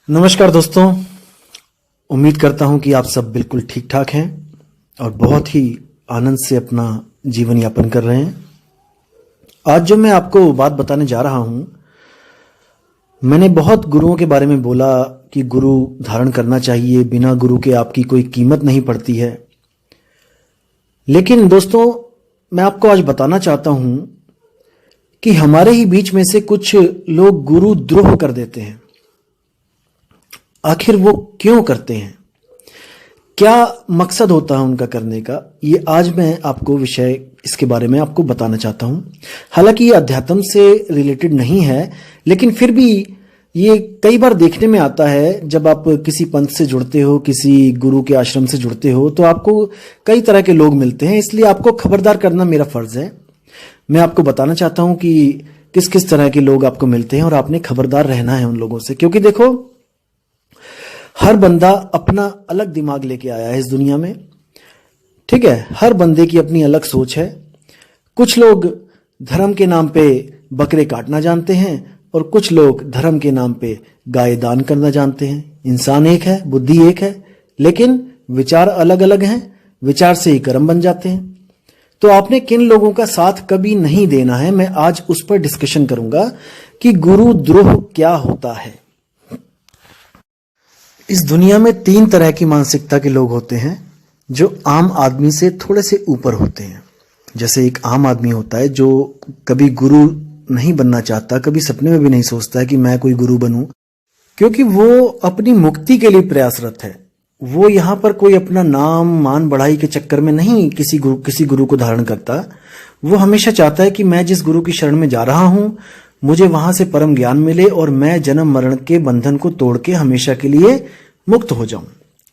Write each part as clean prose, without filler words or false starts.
नमस्कार दोस्तों। उम्मीद करता हूं कि आप सब बिल्कुल ठीक ठाक हैं और बहुत ही आनंद से अपना जीवन यापन कर रहे हैं। आज जो मैं आपको बात बताने जा रहा हूं, मैंने बहुत गुरुओं के बारे में बोला कि गुरु धारण करना चाहिए, बिना गुरु के आपकी कोई कीमत नहीं पड़ती है। लेकिन दोस्तों, मैं आपको आज बताना चाहता हूं कि हमारे ही बीच में से कुछ लोग गुरु द्रोह कर देते हैं। आखिर वो क्यों करते हैं, क्या मकसद होता है उनका करने का, ये आज मैं आपको विषय इसके बारे में आपको बताना चाहता हूं। हालांकि ये अध्यात्म से रिलेटेड नहीं है, लेकिन फिर भी ये कई बार देखने में आता है। जब आप किसी पंथ से जुड़ते हो, किसी गुरु के आश्रम से जुड़ते हो, तो आपको कई तरह के लोग मिलते हैं। इसलिए आपको खबरदार करना मेरा फर्ज है। मैं आपको बताना चाहता हूं कि किस किस तरह के लोग आपको मिलते हैं और आपने खबरदार रहना है उन लोगों से। क्योंकि देखो, हर बंदा अपना अलग दिमाग लेके आया है इस दुनिया में, ठीक है। हर बंदे की अपनी अलग सोच है। कुछ लोग धर्म के नाम पे बकरे काटना जानते हैं और कुछ लोग धर्म के नाम पे गाय दान करना जानते हैं। इंसान एक है, बुद्धि एक है, लेकिन विचार अलग अलग हैं। विचार से ही कर्म बन जाते हैं। तो आपने किन लोगों का साथ कभी नहीं देना है, मैं आज उस पर डिस्कशन करूंगा कि गुरु द्रोह क्या होता है। इस दुनिया में तीन तरह की मानसिकता के लोग होते हैं जो आम आदमी से थोड़े से ऊपर होते हैं। जैसे एक आम आदमी होता है जो कभी गुरु नहीं बनना चाहता, कभी सपने में भी नहीं सोचता है कि मैं कोई गुरु बनूं, क्योंकि वो अपनी मुक्ति के लिए प्रयासरत है। वो यहाँ पर कोई अपना नाम मान बढ़ाई के चक्कर में नहीं किसी गुरु को धारण करता। वो हमेशा चाहता है कि मैं जिस गुरु की शरण में जा रहा हूं, मुझे वहां से परम ज्ञान मिले और मैं जन्म मरण के बंधन को तोड़ के हमेशा के लिए मुक्त हो जाऊं।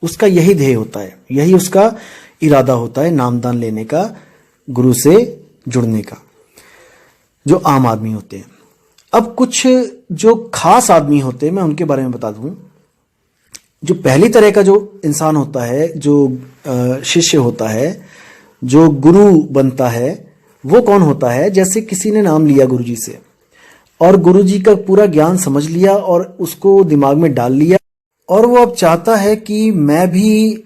उसका यही ध्येय होता है, यही उसका इरादा होता है, नामदान लेने का, गुरु से जुड़ने का, जो आम आदमी होते हैं। अब कुछ जो खास आदमी होते हैं, मैं उनके बारे में बता दूं। जो पहली तरह का जो इंसान होता है, जो शिष्य होता है, जो गुरु बनता है, वो कौन होता है? जैसे किसी ने नाम लिया गुरुजी से और गुरुजी का पूरा ज्ञान समझ लिया और उसको दिमाग में डाल लिया, और वो अब चाहता है कि मैं भी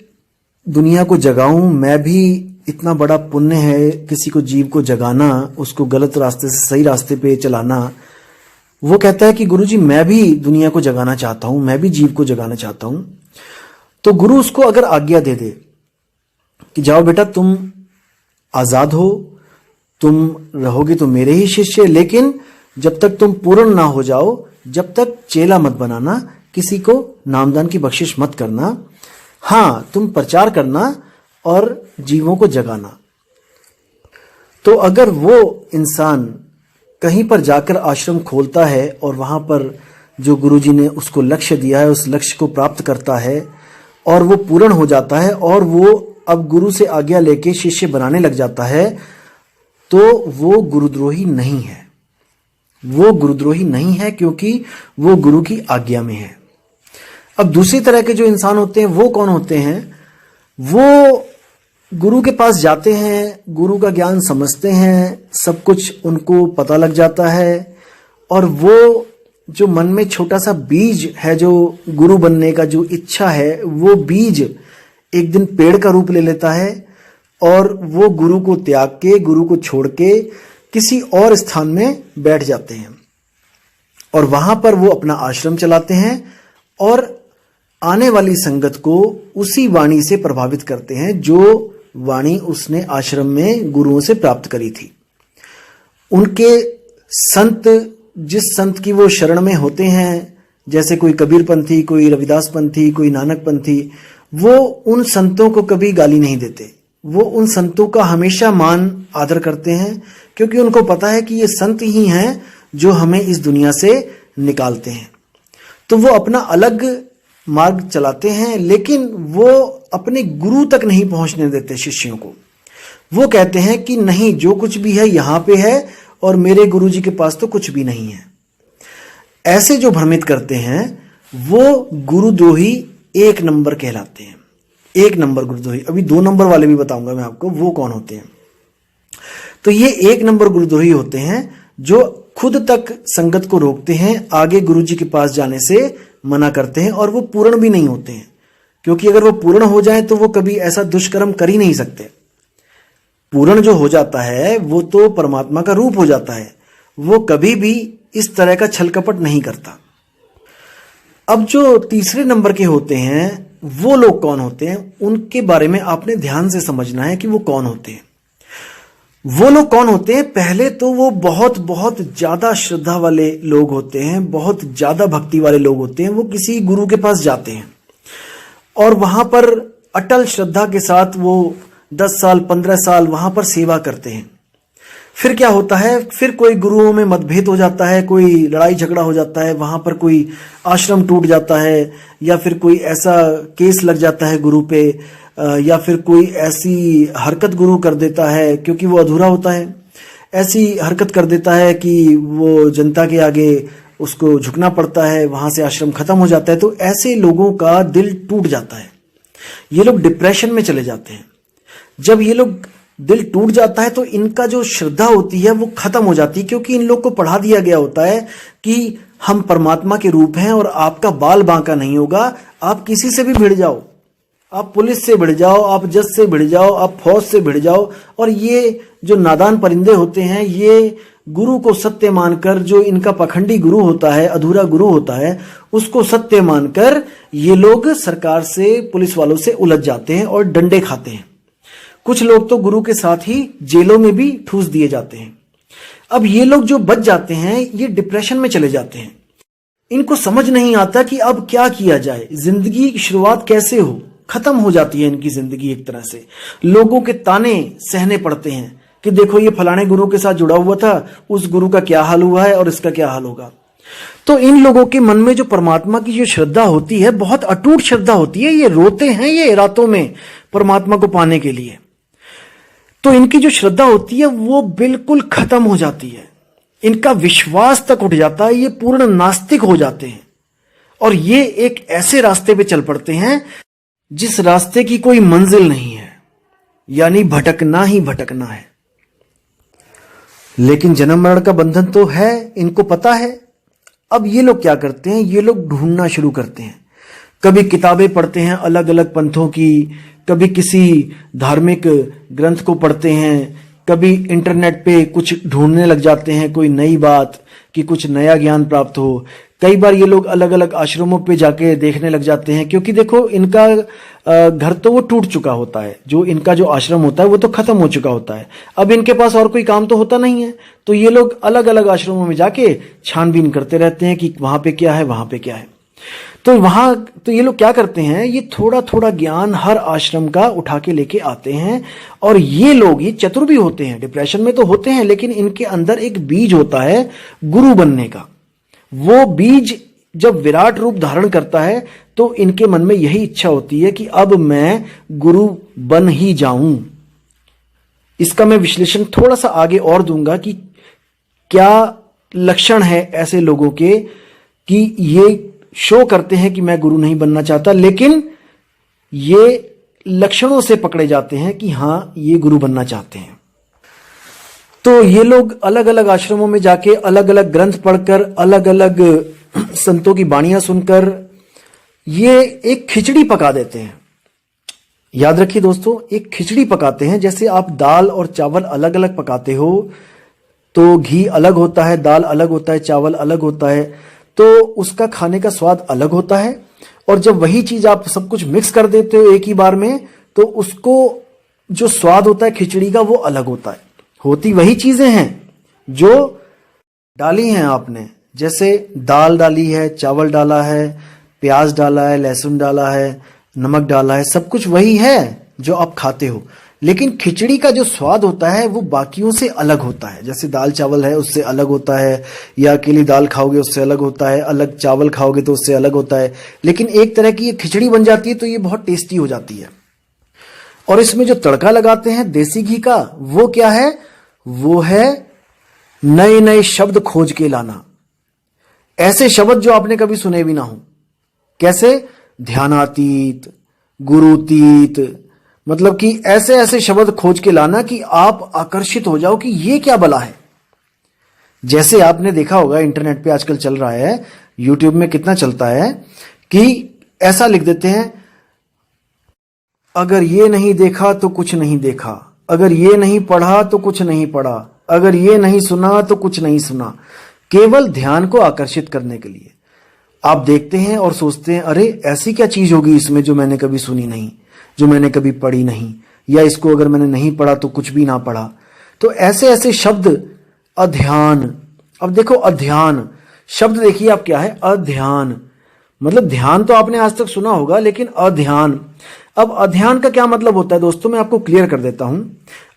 दुनिया को जगाऊं, मैं भी, इतना बड़ा पुण्य है किसी को, जीव को जगाना, उसको गलत रास्ते से सही रास्ते पे चलाना। वो कहता है कि गुरुजी मैं भी दुनिया को जगाना चाहता हूं, मैं भी जीव को जगाना चाहता हूं। तो गुरु उसको अगर आज्ञा दे दे कि जाओ बेटा, तुम आजाद हो, तुम रहोगे तो मेरे ही शिष्य, लेकिन जब तक तुम पूर्ण ना हो जाओ, जब तक चेला मत बनाना, किसी को नामदान की बख्शिश मत करना, हां तुम प्रचार करना और जीवों को जगाना। तो अगर वो इंसान कहीं पर जाकर आश्रम खोलता है और वहां पर जो गुरुजी ने उसको लक्ष्य दिया है, उस लक्ष्य को प्राप्त करता है और वो पूर्ण हो जाता है और वो अब गुरु से आज्ञा लेके शिष्य बनाने लग जाता है, तो वो गुरुद्रोही नहीं है। वो गुरुद्रोही नहीं है क्योंकि वो गुरु की आज्ञा में है। अब दूसरी तरह के जो इंसान होते हैं, वो कौन होते हैं? वो गुरु के पास जाते हैं, गुरु का ज्ञान समझते हैं, सब कुछ उनको पता लग जाता है, और वो जो मन में छोटा सा बीज है, जो गुरु बनने का जो इच्छा है, वो बीज एक दिन पेड़ का रूप ले लेता है और वो गुरु को त्याग के, गुरु को छोड़ के किसी और स्थान में बैठ जाते हैं और वहां पर वो अपना आश्रम चलाते हैं और आने वाली संगत को उसी वाणी से प्रभावित करते हैं जो वाणी उसने आश्रम में गुरुओं से प्राप्त करी थी। उनके संत, जिस संत की वो शरण में होते हैं, जैसे कोई कबीर पंथी, कोई रविदास पंथी, कोई नानक पंथी, वो उन संतों को कभी गाली नहीं देते। वो उन संतों का हमेशा मान आदर करते हैं, क्योंकि उनको पता है कि ये संत ही हैं जो हमें इस दुनिया से निकालते हैं। तो वो अपना अलग मार्ग चलाते हैं, लेकिन वो अपने गुरु तक नहीं पहुंचने देते शिष्यों को। वो कहते हैं कि नहीं, जो कुछ भी है यहां पे है और मेरे गुरुजी के पास तो कुछ भी नहीं है। ऐसे जो भ्रमित करते हैं वो गुरुद्रोही एक नंबर कहलाते हैं। एक नंबर गुरुद्रोही। अभी 2 नंबर वाले भी बताऊंगा मैं आपको वो कौन होते हैं। तो ये 1 नंबर गुरुद्रोही होते हैं जो खुद तक संगत को रोकते हैं, आगे गुरुजी के पास जाने से मना करते हैं और वो पूर्ण भी नहीं होते हैं, क्योंकि अगर वो पूर्ण हो जाए तो वो कभी ऐसा दुष्कर्म कर ही नहीं सकते। पूर्ण जो हो जाता है वो तो परमात्मा का रूप हो जाता है, वो कभी भी इस तरह का छल कपट नहीं करता। अब जो तीसरे नंबर के होते हैं वो लोग कौन होते हैं, उनके बारे में आपने ध्यान से समझना है कि वो कौन होते हैं। वो लोग कौन होते हैं, पहले तो वो बहुत बहुत ज्यादा श्रद्धा वाले लोग होते हैं, बहुत ज्यादा भक्ति वाले लोग होते हैं। वो किसी गुरु के पास जाते हैं और वहां पर अटल श्रद्धा के साथ वो 10 साल 15 साल वहां पर सेवा करते हैं। फिर क्या होता है, फिर कोई गुरुओं में मतभेद हो जाता है, कोई लड़ाई झगड़ा हो जाता है, वहां पर कोई आश्रम टूट जाता है, या फिर कोई ऐसा केस लग जाता है गुरु पे, या फिर कोई ऐसी हरकत गुरु कर देता है, क्योंकि वो अधूरा होता है, ऐसी हरकत कर देता है कि वो जनता के आगे उसको झुकना पड़ता है, वहां से आश्रम खत्म हो जाता है। तो ऐसे लोगों का दिल टूट जाता है, ये लोग डिप्रेशन में चले जाते हैं। जब ये लोग दिल टूट जाता है तो इनका जो श्रद्धा होती है वो खत्म हो जाती है, क्योंकि इन लोग को पढ़ा दिया गया होता है कि हम परमात्मा के रूप हैं और आपका बाल बांका नहीं होगा। आप किसी से भी भिड़ जाओ, आप पुलिस से भिड़ जाओ, आप जज से भिड़ जाओ, आप फौज से भिड़ जाओ, और ये जो नादान परिंदे होते हैं ये गुरु को सत्य मानकर, जो इनका पखंडी गुरु होता है, अधूरा गुरु होता है, उसको सत्य मानकर ये लोग सरकार से, पुलिस वालों से उलझ जाते हैं और डंडे खाते हैं। कुछ लोग तो गुरु के साथ ही जेलों में भी ठूस दिए जाते हैं। अब ये लोग जो बच जाते हैं ये डिप्रेशन में चले जाते हैं। इनको समझ नहीं आता कि अब क्या किया जाए, जिंदगी की शुरुआत कैसे हो, खत्म हो जाती है इनकी जिंदगी एक तरह से। लोगों के ताने सहने पड़ते हैं कि देखो ये फलाने गुरु के साथ जुड़ा हुआ था, उस गुरु का क्या हाल हुआ है और इसका क्या हाल होगा। तो इन लोगों के मन में जो परमात्मा की जो श्रद्धा होती है, बहुत अटूट श्रद्धा होती है। ये रोते हैं ये रातों में परमात्मा को पाने के लिए। तो इनकी जो श्रद्धा होती है वो बिल्कुल खत्म हो जाती है, इनका विश्वास तक उठ जाता है, ये पूर्ण नास्तिक हो जाते हैं और ये एक ऐसे रास्ते पे चल पड़ते हैं जिस रास्ते की कोई मंजिल नहीं है, यानी भटकना ही भटकना है। लेकिन जन्म मरण का बंधन तो है, इनको पता है। अब ये लोग क्या करते हैं, ये लोग ढूंढना शुरू करते हैं। कभी किताबें पढ़ते हैं अलग अलग पंथों की, कभी किसी धार्मिक ग्रंथ को पढ़ते हैं, कभी इंटरनेट पे कुछ ढूंढने लग जाते हैं, कोई नई बात कि कुछ नया ज्ञान प्राप्त हो। कई बार ये लोग अलग अलग आश्रमों पे जाके देखने लग जाते हैं, क्योंकि देखो इनका घर तो वो टूट चुका होता है, जो इनका जो आश्रम होता है वो तो खत्म हो चुका होता है। अब इनके पास और कोई काम तो होता नहीं है, तो ये लोग अलग अलग आश्रमों में जाके छानबीन करते रहते हैं कि वहां पे क्या है, वहां पे क्या है। तो ये लोग क्या करते हैं, ये थोड़ा थोड़ा ज्ञान हर आश्रम का उठा के लेके आते हैं। और ये लोग, ये चतुर भी होते हैं, डिप्रेशन में तो होते हैं, लेकिन इनके अंदर एक बीज होता है गुरु बनने का। वो बीज जब विराट रूप धारण करता है तो इनके मन में यही इच्छा होती है कि अब मैं गुरु बन ही जाऊं। इसका मैं विश्लेषण थोड़ा सा आगे और दूंगा कि क्या लक्षण है ऐसे लोगों के कि ये शो करते हैं कि मैं गुरु नहीं बनना चाहता, लेकिन ये लक्षणों से पकड़े जाते हैं कि हां ये गुरु बनना चाहते हैं। तो ये लोग अलग अलग आश्रमों में जाके अलग अलग ग्रंथ पढ़कर, अलग अलग संतों की बाणियां सुनकर ये एक खिचड़ी पका देते हैं। याद रखिए दोस्तों, एक खिचड़ी पकाते हैं। जैसे आप दाल और चावल अलग अलग पकाते हो तो घी अलग होता है, दाल अलग होता है, चावल अलग होता है, तो उसका खाने का स्वाद अलग होता है। और जब वही चीज आप सब कुछ मिक्स कर देते हो एक ही बार में, तो उसको जो स्वाद होता है खिचड़ी का वो अलग होता है। होती वही चीजें हैं जो डाली हैं आपने, जैसे दाल डाली है, चावल डाला है, प्याज डाला है, लहसुन डाला है, नमक डाला है, सब कुछ वही है जो आप खाते हो। लेकिन खिचड़ी का जो स्वाद होता है वो बाकियों से अलग होता है। जैसे दाल चावल है उससे अलग होता है, या अकेली दाल खाओगे उससे अलग होता है, अलग चावल खाओगे तो उससे अलग होता है। लेकिन एक तरह की ये खिचड़ी बन जाती है तो ये बहुत टेस्टी हो जाती है। और इसमें जो तड़का लगाते हैं देसी घी का, वो क्या है, वो है नए नए शब्द खोज के लाना। ऐसे शब्द जो आपने कभी सुने भी ना हो। कैसे? ध्यानातीत, गुरुतीत, मतलब कि ऐसे ऐसे शब्द खोज के लाना कि आप आकर्षित हो जाओ कि ये क्या भला है। जैसे आपने देखा होगा इंटरनेट पे आजकल चल रहा है, यूट्यूब में कितना चलता है कि ऐसा लिख देते हैं, अगर ये नहीं देखा तो कुछ नहीं देखा, अगर ये नहीं पढ़ा तो कुछ नहीं पढ़ा, अगर ये नहीं सुना तो कुछ नहीं सुना, केवल ध्यान को आकर्षित करने के लिए। आप देखते हैं और सोचते हैं, अरे ऐसी क्या चीज होगी इसमें जो मैंने कभी सुनी नहीं, जो मैंने कभी पढ़ी नहीं, या इसको अगर मैंने नहीं पढ़ा तो कुछ भी ना पढ़ा। तो ऐसे ऐसे शब्द, अध्यान। अब देखो अध्यान शब्द देखिए आप क्या है, अध्यान मतलब ध्यान तो आपने आज तक सुना होगा, लेकिन अध्यान। अब अध्यान का क्या मतलब होता है दोस्तों, मैं आपको क्लियर कर देता हूं।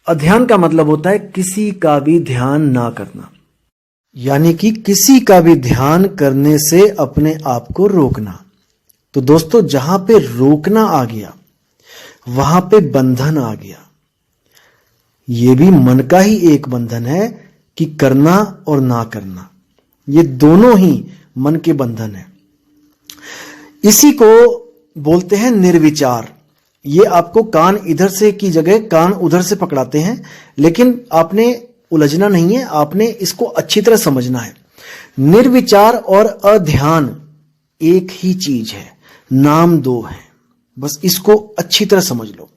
अध्यान का मतलब होता है किसी का भी ध्यान ना करना, यानी कि किसी का भी ध्यान करने से अपने आप को रोकना। तो दोस्तों जहां पे रोकना आ गया वहां पे बंधन आ गया। ये भी मन का ही एक बंधन है कि करना और ना करना, ये दोनों ही मन के बंधन है। इसी को बोलते हैं निर्विचार। ये आपको कान इधर से की जगह कान उधर से पकड़ाते हैं, लेकिन आपने उलझना नहीं है, आपने इसको अच्छी तरह समझना है। निर्विचार और अध्यान एक ही चीज है, नाम दो है, बस इसको अच्छी तरह समझ लो।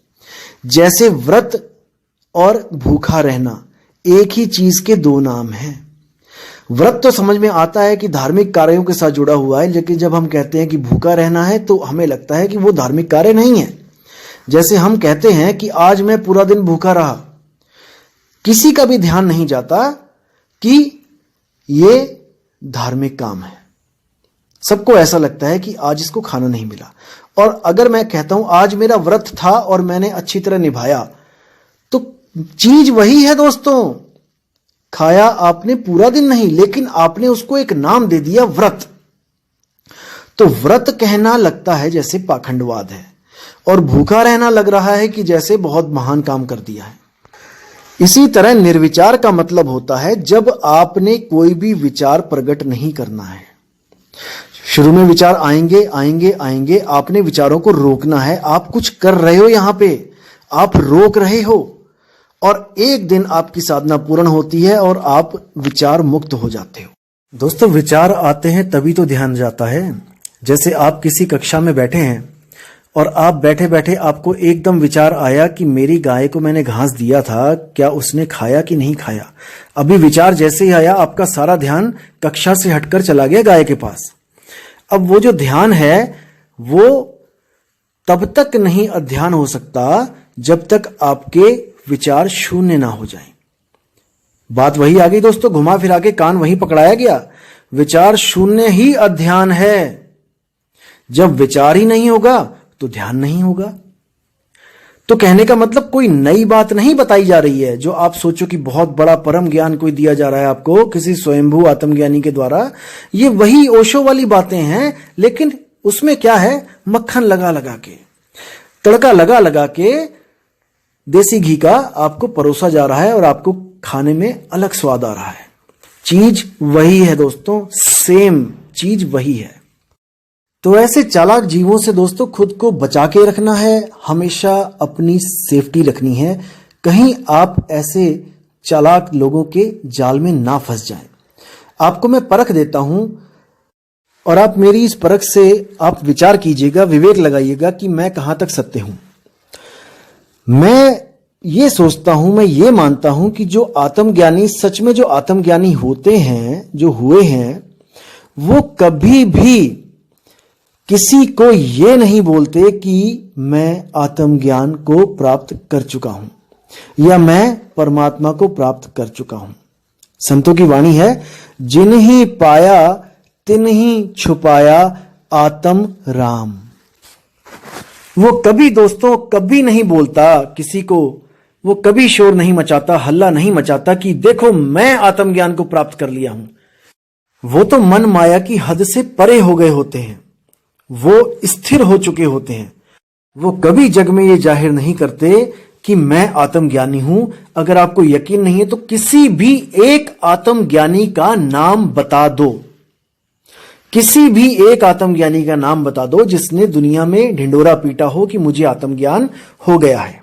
जैसे व्रत और भूखा रहना एक ही चीज के दो नाम हैं। व्रत तो समझ में आता है कि धार्मिक कार्यों के साथ जुड़ा हुआ है, लेकिन जब हम कहते हैं कि भूखा रहना है तो हमें लगता है कि वो धार्मिक कार्य नहीं है। जैसे हम कहते हैं कि आज मैं पूरा दिन भूखा रहा, किसी का भी ध्यान नहीं जाता कि ये धार्मिक काम है। सबको ऐसा लगता है कि आज इसको खाना नहीं मिला। और अगर मैं कहता हूं आज मेरा व्रत था और मैंने अच्छी तरह निभाया, तो चीज वही है दोस्तों। खाया आपने पूरा दिन नहीं, लेकिन आपने उसको एक नाम दे दिया व्रत। तो व्रत कहना लगता है जैसे पाखंडवाद है, और भूखा रहना लग रहा है कि जैसे बहुत महान काम कर दिया है। इसी तरह निर्विचार का मतलब होता है जब आपने कोई भी विचार प्रकट नहीं करना है। शुरू में विचार आएंगे आएंगे आएंगे, आपने विचारों को रोकना है। आप कुछ कर रहे हो, यहां पे आप रोक रहे हो, और एक दिन आपकी साधना पूर्ण होती है और आप विचार मुक्त हो जाते हो। दोस्तों विचार आते हैं तभी तो ध्यान जाता है। जैसे आप किसी कक्षा में बैठे हैं और आप बैठे बैठे आपको एकदम विचार आया कि मेरी गाय को मैंने घास दिया था, क्या उसने खाया कि नहीं खाया। अभी विचार जैसे ही आया आपका सारा ध्यान कक्षा से हटकर चला गया गाय के पास। अब वो जो ध्यान है वो तब तक नहीं अध्ययन हो सकता जब तक आपके विचार शून्य ना हो जाएं। बात वही आ गई दोस्तों, घुमा फिरा के कान वहीं पकड़ाया गया। विचार शून्य ही अध्ययन है। जब विचार ही नहीं होगा तो ध्यान नहीं होगा। तो कहने का मतलब कोई नई बात नहीं बताई जा रही है जो आप सोचो कि बहुत बड़ा परम ज्ञान कोई दिया जा रहा है आपको किसी स्वयंभू आत्मज्ञानी के द्वारा। ये वही ओशो वाली बातें हैं, लेकिन उसमें क्या है, मक्खन लगा लगा के, तड़का लगा लगा के देसी घी का आपको परोसा जा रहा है और आपको खाने में अलग स्वाद आ रहा है। चीज वही है दोस्तों, सेम चीज वही है। तो ऐसे चालाक जीवों से दोस्तों खुद को बचा के रखना है, हमेशा अपनी सेफ्टी रखनी है, कहीं आप ऐसे चालाक लोगों के जाल में ना फंस जाएं। आपको मैं परख देता हूं और आप मेरी इस परख से आप विचार कीजिएगा, विवेक लगाइएगा कि मैं कहां तक सत्य हूं। मैं ये सोचता हूं, मैं ये मानता हूं कि जो आत्मज्ञानी, सच में जो आत्मज्ञानी होते हैं, जो हुए हैं, वो कभी भी किसी को ये नहीं बोलते कि मैं आत्मज्ञान को प्राप्त कर चुका हूं या मैं परमात्मा को प्राप्त कर चुका हूं। संतों की वाणी है, जिन ही पाया तिन ही छुपाया आत्म राम। वो कभी दोस्तों कभी नहीं बोलता किसी को, वो कभी शोर नहीं मचाता, हल्ला नहीं मचाता कि देखो मैं आत्मज्ञान को प्राप्त कर लिया हूं। वो तो मन माया की हद से परे हो गए होते हैं, वो स्थिर हो चुके होते हैं। वो कभी जग में ये जाहिर नहीं करते कि मैं आत्मज्ञानी हूं। अगर आपको यकीन नहीं है तो किसी भी एक आत्मज्ञानी का नाम बता दो, किसी भी एक आत्मज्ञानी का नाम बता दो जिसने दुनिया में ढिंडोरा पीटा हो कि मुझे आत्मज्ञान हो गया है।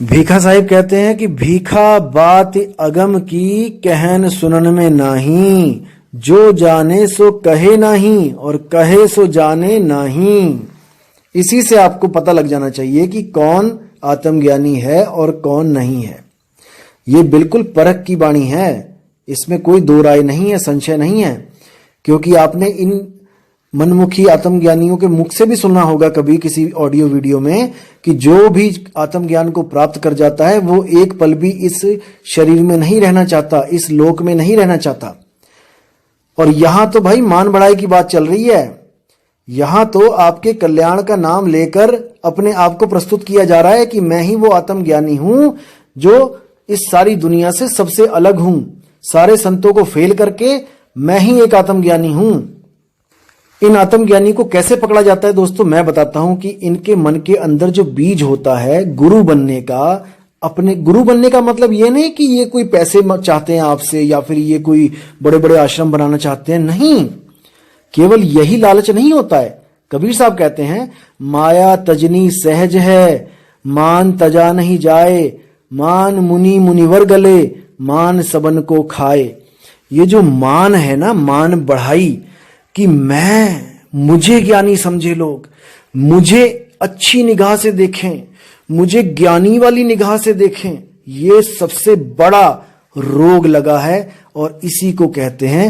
भीखा साहिब कहते हैं कि भीखा बात अगम की कहन सुनन में नाही, जो जाने सो कहे नहीं और कहे सो जाने नहीं। इसी से आपको पता लग जाना चाहिए कि कौन आत्मज्ञानी है और कौन नहीं है। ये बिल्कुल परख की वाणी है, इसमें कोई दो राय नहीं है, संशय नहीं है। क्योंकि आपने इन मनमुखी आत्मज्ञानियों के मुख से भी सुना होगा कभी किसी ऑडियो वीडियो में कि जो भी आत्मज्ञान को प्राप्त कर जाता है वो एक पल भी इस शरीर में नहीं रहना चाहता, इस लोक में नहीं रहना चाहता। और यहां तो भाई मान बढ़ाई की बात चल रही है। यहां तो आपके कल्याण का नाम लेकर अपने आप को प्रस्तुत किया जा रहा है कि मैं ही वो आत्मज्ञानी हूं जो इस सारी दुनिया से सबसे अलग हूं। सारे संतों को फेल करके मैं ही एक आत्मज्ञानी हूं। इन आत्मज्ञानी को कैसे पकड़ा जाता है दोस्तों, मैं बताता हूं कि इनके मन के अंदर जो बीज होता है गुरु बनने का, अपने गुरु बनने का मतलब ये नहीं कि ये कोई पैसे चाहते हैं आपसे या फिर ये कोई बड़े बड़े आश्रम बनाना चाहते हैं, नहीं। केवल यही लालच नहीं होता है। कबीर साहब कहते हैं, माया तजनी सहज है, मान तजा नहीं जाए, मान मुनि मुनिवर गले, मान सबन को खाए। ये जो मान है ना, मान बढ़ाई कि मुझे ज्ञानी समझे लोग, मुझे अच्छी निगाह से देखें, मुझे ज्ञानी वाली निगाह से देखें, ये सबसे बड़ा रोग लगा है। और इसी को कहते हैं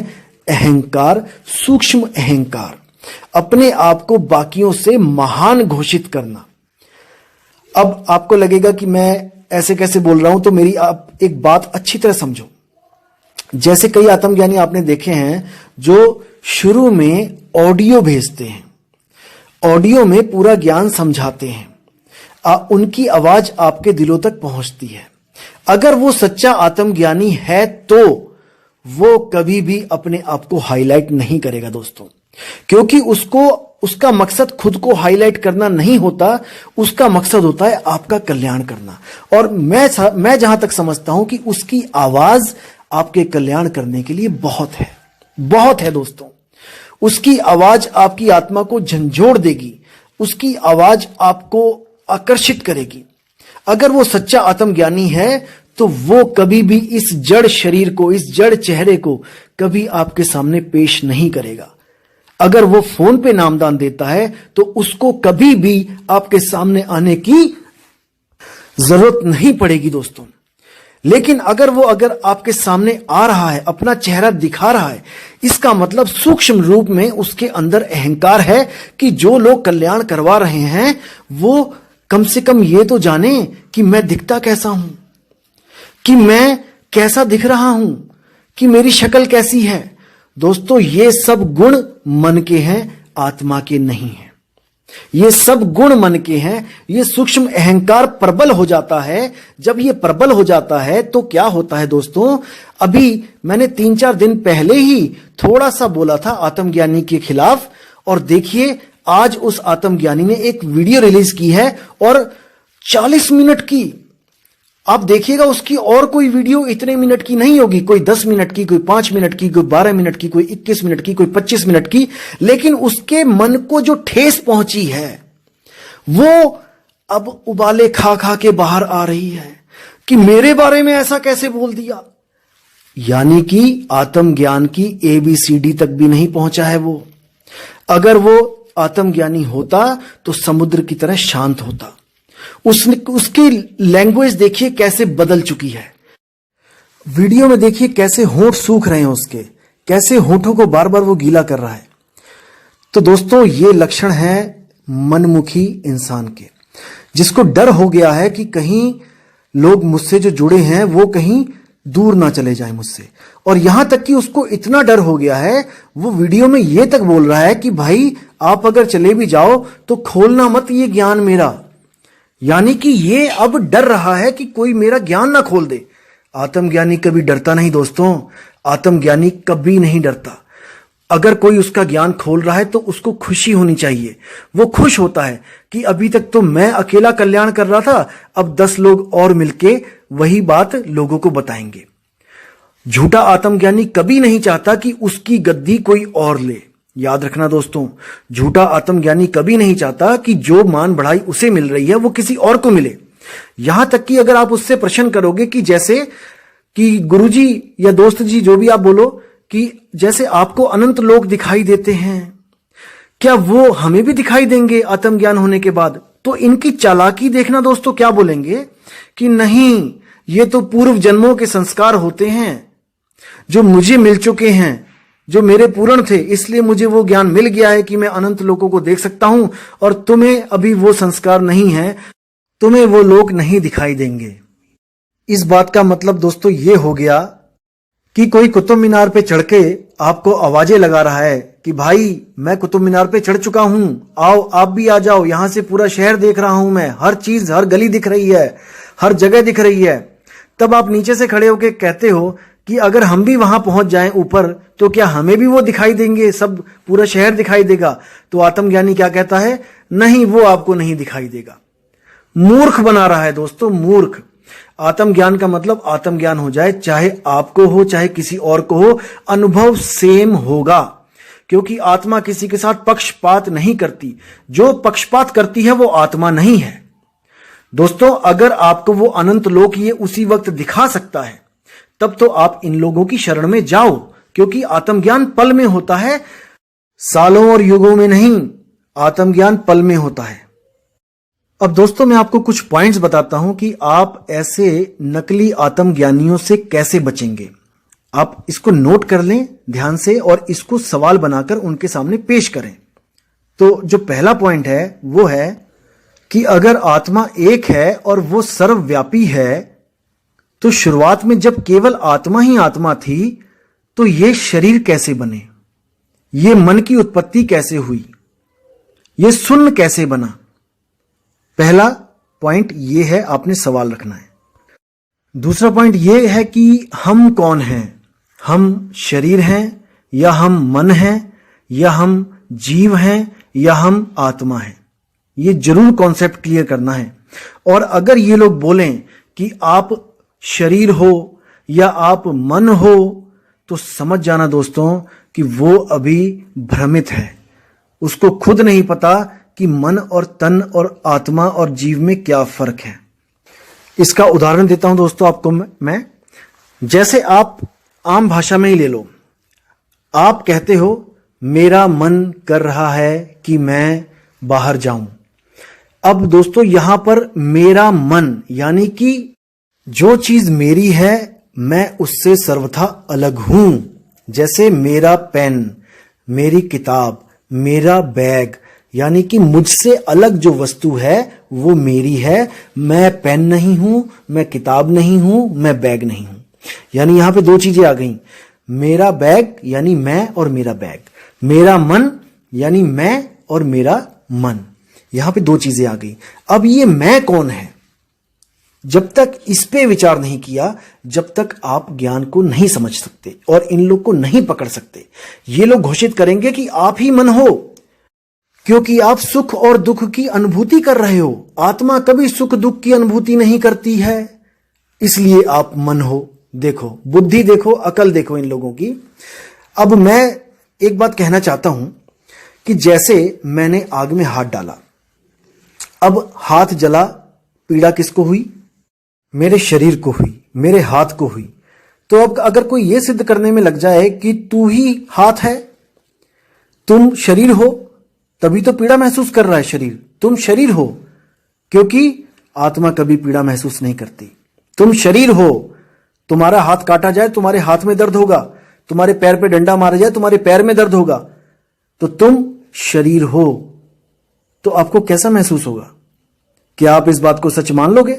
अहंकार, सूक्ष्म अहंकार, अपने आप को बाकियों से महान घोषित करना। अब आपको लगेगा कि मैं ऐसे कैसे बोल रहा हूं, तो मेरी आप एक बात अच्छी तरह समझो। जैसे कई आत्मज्ञानी आपने देखे हैं जो शुरू में ऑडियो भेजते हैं, ऑडियो में पूरा ज्ञान समझाते हैं, उनकी आवाज आपके दिलों तक पहुंचती है। अगर वो सच्चा आत्मज्ञानी है तो वो कभी भी अपने आप को हाईलाइट नहीं करेगा दोस्तों, क्योंकि उसका मकसद खुद को हाईलाइट करना नहीं होता, उसका मकसद होता है आपका कल्याण करना। और मैं जहां तक समझता हूं कि उसकी आवाज आपके कल्याण करने के लिए बहुत है दोस्तों। उसकी आवाज आपकी आत्मा को झंझोड़ देगी, उसकी आवाज आपको आकर्षित करेगी। अगर वो सच्चा आत्मज्ञानी है तो वो कभी भी इस जड़ शरीर को, इस जड़ चेहरे को कभी आपके सामने पेश नहीं करेगा। अगर वो फोन पे नामदान देता है तो उसको कभी भी आपके सामने आने की जरूरत नहीं पड़ेगी दोस्तों। लेकिन अगर आपके सामने आ रहा है, अपना चेहरा दिखा रहा है, इसका मतलब सूक्ष्म रूप में उसके अंदर अहंकार है कि जो लोग कल्याण करवा रहे हैं वो कम से कम ये तो जाने कि मैं दिखता कैसा हूं, कि मैं कैसा दिख रहा हूं, कि मेरी शक्ल कैसी है। दोस्तों ये सब गुण मन के हैं, आत्मा के नहीं हैं। ये सब गुण मन के हैं। ये सूक्ष्म अहंकार प्रबल हो जाता है। जब ये प्रबल हो जाता है तो क्या होता है दोस्तों, अभी मैंने 3-4 दिन पहले ही थोड़ा सा बोला था आत्मज्ञानी के खिलाफ, और देखिए आज उस आत्मज्ञानी ने एक वीडियो रिलीज की है और 40 मिनट की। आप देखिएगा उसकी और कोई वीडियो इतने मिनट की नहीं होगी, कोई 10 मिनट की, कोई 5 मिनट की, कोई 12 मिनट की, कोई 21 मिनट की, कोई 25 मिनट की। लेकिन उसके मन को जो ठेस पहुंची है वो अब उबाले खा खा के बाहर आ रही है कि मेरे बारे में ऐसा कैसे बोल दिया। यानी कि आत्मज्ञान की ABCD तक भी नहीं पहुंचा है वो। अगर वो आत्मज्ञानी होता तो समुद्र की तरह शांत होता। उसकी लैंग्वेज देखिए कैसे बदल चुकी है। वीडियो में देखिए कैसे होंठ सूख रहे हैं उसके, कैसे होंठों को बार बार वो गीला कर रहा है। तो दोस्तों ये लक्षण है मनमुखी इंसान के, जिसको डर हो गया है कि कहीं लोग मुझसे जो जुड़े हैं वो कहीं दूर ना चले जाएं मुझसे। और यहां तक कि उसको इतना डर हो गया है, वो वीडियो में ये तक बोल रहा है कि भाई आप अगर चले भी जाओ तो खोलना मत ये ज्ञान मेरा। यानी कि ये अब डर रहा है कि कोई मेरा ज्ञान ना खोल दे। आत्मज्ञानी कभी डरता नहीं दोस्तों, आत्मज्ञानी कभी नहीं डरता। अगर कोई उसका ज्ञान खोल रहा है तो उसको खुशी होनी चाहिए। वो खुश होता है कि अभी तक तो मैं अकेला कल्याण कर रहा था, अब 10 लोग और मिलके वही बात लोगों को बताएंगे। झूठा आत्मज्ञानी कभी नहीं चाहता कि उसकी गद्दी कोई और ले। याद रखना दोस्तों, झूठा आत्मज्ञानी कभी नहीं चाहता कि जो मान बढ़ाई उसे मिल रही है वो किसी और को मिले। यहां तक कि अगर आप उससे प्रश्न करोगे कि जैसे कि गुरुजी या दोस्त जी जो भी आप बोलो कि जैसे आपको अनंत लोक दिखाई देते हैं, क्या वो हमें भी दिखाई देंगे आत्मज्ञान होने के बाद? तो इनकी चालाकी देखना दोस्तों, क्या बोलेंगे कि नहीं, ये तो पूर्व जन्मों के संस्कार होते हैं जो मुझे मिल चुके हैं, जो मेरे पूर्ण थे, इसलिए मुझे वो ज्ञान मिल गया है कि मैं अनंत लोकों को देख सकता हूं, और तुम्हें अभी वो संस्कार नहीं है, तुम्हें वो लोक नहीं दिखाई देंगे। इस बात का मतलब दोस्तों ये हो गया कि कोई कुतुब मीनार पे चढ़ के आपको आवाजें लगा रहा है कि भाई मैं कुतुब मीनार पे चढ़ चुका हूं, आओ आप भी आ जाओ, यहां से पूरा शहर देख रहा हूं मैं, हर चीज, हर गली दिख रही है, हर जगह दिख रही है। तब आप नीचे से खड़े होकर कहते हो कि अगर हम भी वहां पहुंच जाएं ऊपर, तो क्या हमें भी वो दिखाई देंगे, सब पूरा शहर दिखाई देगा? तो आत्मज्ञानी क्या कहता है? नहीं, वो आपको नहीं दिखाई देगा। मूर्ख बना रहा है दोस्तों, मूर्ख। आत्मज्ञान का मतलब आत्मज्ञान हो जाए, चाहे आपको हो चाहे किसी और को हो, अनुभव सेम होगा, क्योंकि आत्मा किसी के साथ पक्षपात नहीं करती। जो पक्षपात करती है वो आत्मा नहीं है। दोस्तों, अगर आपको वो अनंत लोक ये उसी वक्त दिखा सकता है, तब तो आप इन लोगों की शरण में जाओ, क्योंकि आत्मज्ञान पल में होता है, सालों और युगों में नहीं। आत्मज्ञान पल में होता है। अब दोस्तों, मैं आपको कुछ पॉइंट्स बताता हूं कि आप ऐसे नकली आत्मज्ञानियों से कैसे बचेंगे। आप इसको नोट कर लें ध्यान से और इसको सवाल बनाकर उनके सामने पेश करें। तो जो पहला पॉइंट है वो है कि अगर आत्मा एक है और वो सर्वव्यापी है, तो शुरुआत में जब केवल आत्मा ही आत्मा थी, तो ये शरीर कैसे बने, ये मन की उत्पत्ति कैसे हुई, ये शून्य कैसे बना? पहला पॉइंट ये है, आपने सवाल रखना है। दूसरा पॉइंट ये है कि हम कौन हैं? हम शरीर हैं या हम मन हैं या हम जीव हैं या हम आत्मा हैं? ये जरूर कॉन्सेप्ट क्लियर करना है। और अगर ये लोग बोलें कि आप शरीर हो या आप मन हो, तो समझ जाना दोस्तों कि वो अभी भ्रमित है। उसको खुद नहीं पता कि मन और तन और आत्मा और जीव में क्या फर्क है। इसका उदाहरण देता हूं दोस्तों आपको मैं। जैसे आप आम भाषा में ही ले लो, आप कहते हो मेरा मन कर रहा है कि मैं बाहर जाऊं। अब दोस्तों, यहां पर मेरा मन यानी कि जो चीज मेरी है मैं उससे सर्वथा अलग हूं। जैसे मेरा पेन, मेरी किताब, मेरा बैग, यानी कि मुझसे अलग जो वस्तु है वो मेरी है। मैं पेन नहीं हूं, मैं किताब नहीं हूं, मैं बैग नहीं हूं। यानी यहां पे दो चीजें आ गई, मेरा बैग यानी मैं और मेरा बैग, मेरा मन यानी मैं और मेरा मन। यहां पे दो चीजें आ गई। अब ये मैं कौन है, जब तक इस पे विचार नहीं किया, जब तक आप ज्ञान को नहीं समझ सकते और इन लोग को नहीं पकड़ सकते। ये लोग घोषित करेंगे कि आप ही मन हो, क्योंकि आप सुख और दुख की अनुभूति कर रहे हो। आत्मा कभी सुख दुख की अनुभूति नहीं करती है, इसलिए आप मन हो। देखो, बुद्धि देखो, अकल देखो इन लोगों की। अब मैं एक बात कहना चाहता हूं कि जैसे मैंने आग में हाथ डाला, अब हाथ जला, पीड़ा किसको हुई? मेरे शरीर को हुई, मेरे हाथ को हुई। तो अब अगर कोई यह सिद्ध करने में लग जाए कि तू ही हाथ है, तुम शरीर हो, तभी तो पीड़ा महसूस कर रहा है शरीर, तुम शरीर हो, क्योंकि आत्मा कभी पीड़ा महसूस नहीं करती। तुम शरीर हो, तुम्हारा हाथ काटा जाए तुम्हारे हाथ में दर्द होगा, तुम्हारे पैर पे डंडा मारा जाए तुम्हारे पैर में दर्द होगा। तो तुम शरीर हो, तो आपको कैसा महसूस होगा? क्या आप इस बात को सच मान लोगे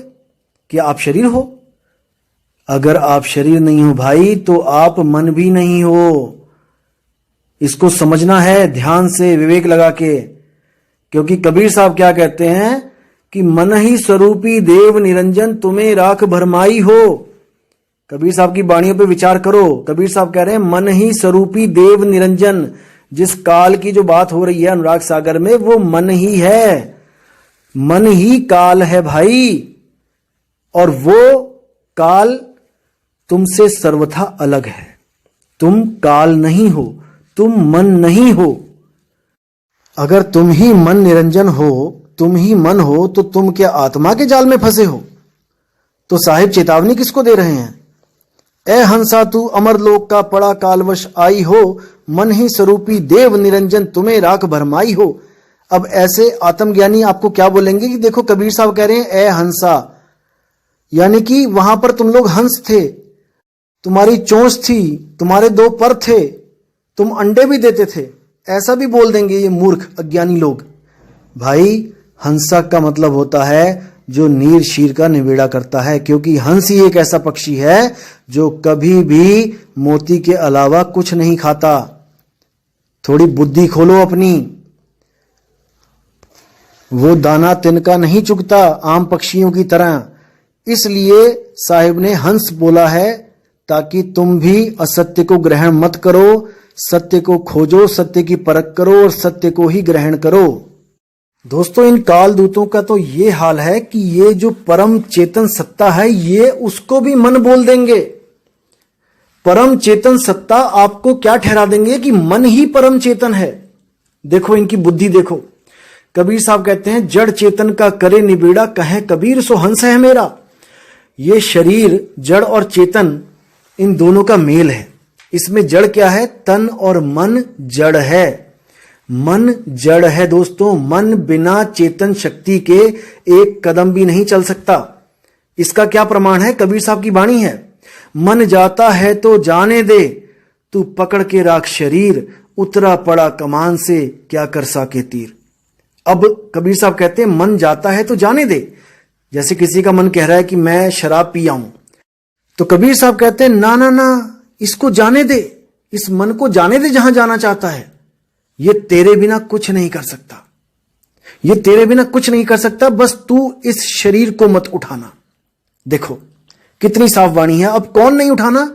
कि आप शरीर हो? अगर आप शरीर नहीं हो भाई, तो आप मन भी नहीं हो। इसको समझना है ध्यान से, विवेक लगा के। क्योंकि कबीर साहब क्या कहते हैं कि मन ही स्वरूपी देव निरंजन तुम्हें राख भरमाई हो। कबीर साहब की वाणियों पे विचार करो। कबीर साहब कह रहे हैं मन ही स्वरूपी देव निरंजन। जिस काल की जो बात हो रही है अनुराग सागर में, वो मन ही है, मन ही काल है भाई। और वो काल तुमसे सर्वथा अलग है। तुम काल नहीं हो, तुम मन नहीं हो। अगर तुम ही मन निरंजन हो, तुम ही मन हो, तो तुम क्या आत्मा के जाल में फंसे हो? तो साहिब चेतावनी किसको दे रहे हैं? ए हंसा तू अमरलोक का पड़ा कालवश आई हो, मन ही स्वरूपी देव निरंजन तुम्हें राख भरमाई हो। अब ऐसे आत्मज्ञानी आपको क्या बोलेंगे कि देखो कबीर साहब कह रहे हैं ए हंसा, यानी कि वहां पर तुम लोग हंस थे, तुम्हारी चोंच थी, तुम्हारे दो पर थे, तुम अंडे भी देते थे। ऐसा भी बोल देंगे ये मूर्ख अज्ञानी लोग। भाई हंसा का मतलब होता है जो नीर शीर का निबेड़ा करता है, क्योंकि हंस ही एक ऐसा पक्षी है जो कभी भी मोती के अलावा कुछ नहीं खाता। थोड़ी बुद्धि खोलो अपनी। वो दाना तिनका नहीं चुगता आम पक्षियों की तरह, इसलिए साहिब ने हंस बोला है ताकि तुम भी असत्य को ग्रहण मत करो, सत्य को खोजो, सत्य की परख करो और सत्य को ही ग्रहण करो। दोस्तों इन काल दूतों का तो ये हाल है कि ये जो परम चेतन सत्ता है ये उसको भी मन बोल देंगे। परम चेतन सत्ता आपको क्या ठहरा देंगे कि मन ही परम चेतन है। देखो इनकी बुद्धि देखो। कबीर साहब कहते हैं जड़ चेतन का करे निबेड़ा, कहे कबीर सो हंस है मेरा। ये शरीर जड़ और चेतन इन दोनों का मेल है। इसमें जड़ क्या है? तन और मन जड़ है। मन जड़ है दोस्तों। मन बिना चेतन शक्ति के एक कदम भी नहीं चल सकता। इसका क्या प्रमाण है? कबीर साहब की वाणी है, मन जाता है तो जाने दे, तू पकड़ के राख शरीर, उतरा पड़ा कमान से क्या कर साके तीर। अब कबीर साहब कहते हैं मन जाता है तो जाने दे। जैसे किसी का मन कह रहा है कि मैं शराब पी आऊं, तो कबीर साहब कहते हैं ना ना ना, इसको जाने दे, इस मन को जाने दे जहां जाना चाहता है। ये तेरे बिना कुछ नहीं कर सकता, ये तेरे बिना कुछ नहीं कर सकता, बस तू इस शरीर को मत उठाना। देखो कितनी साफ वाणी है। अब कौन नहीं उठाना?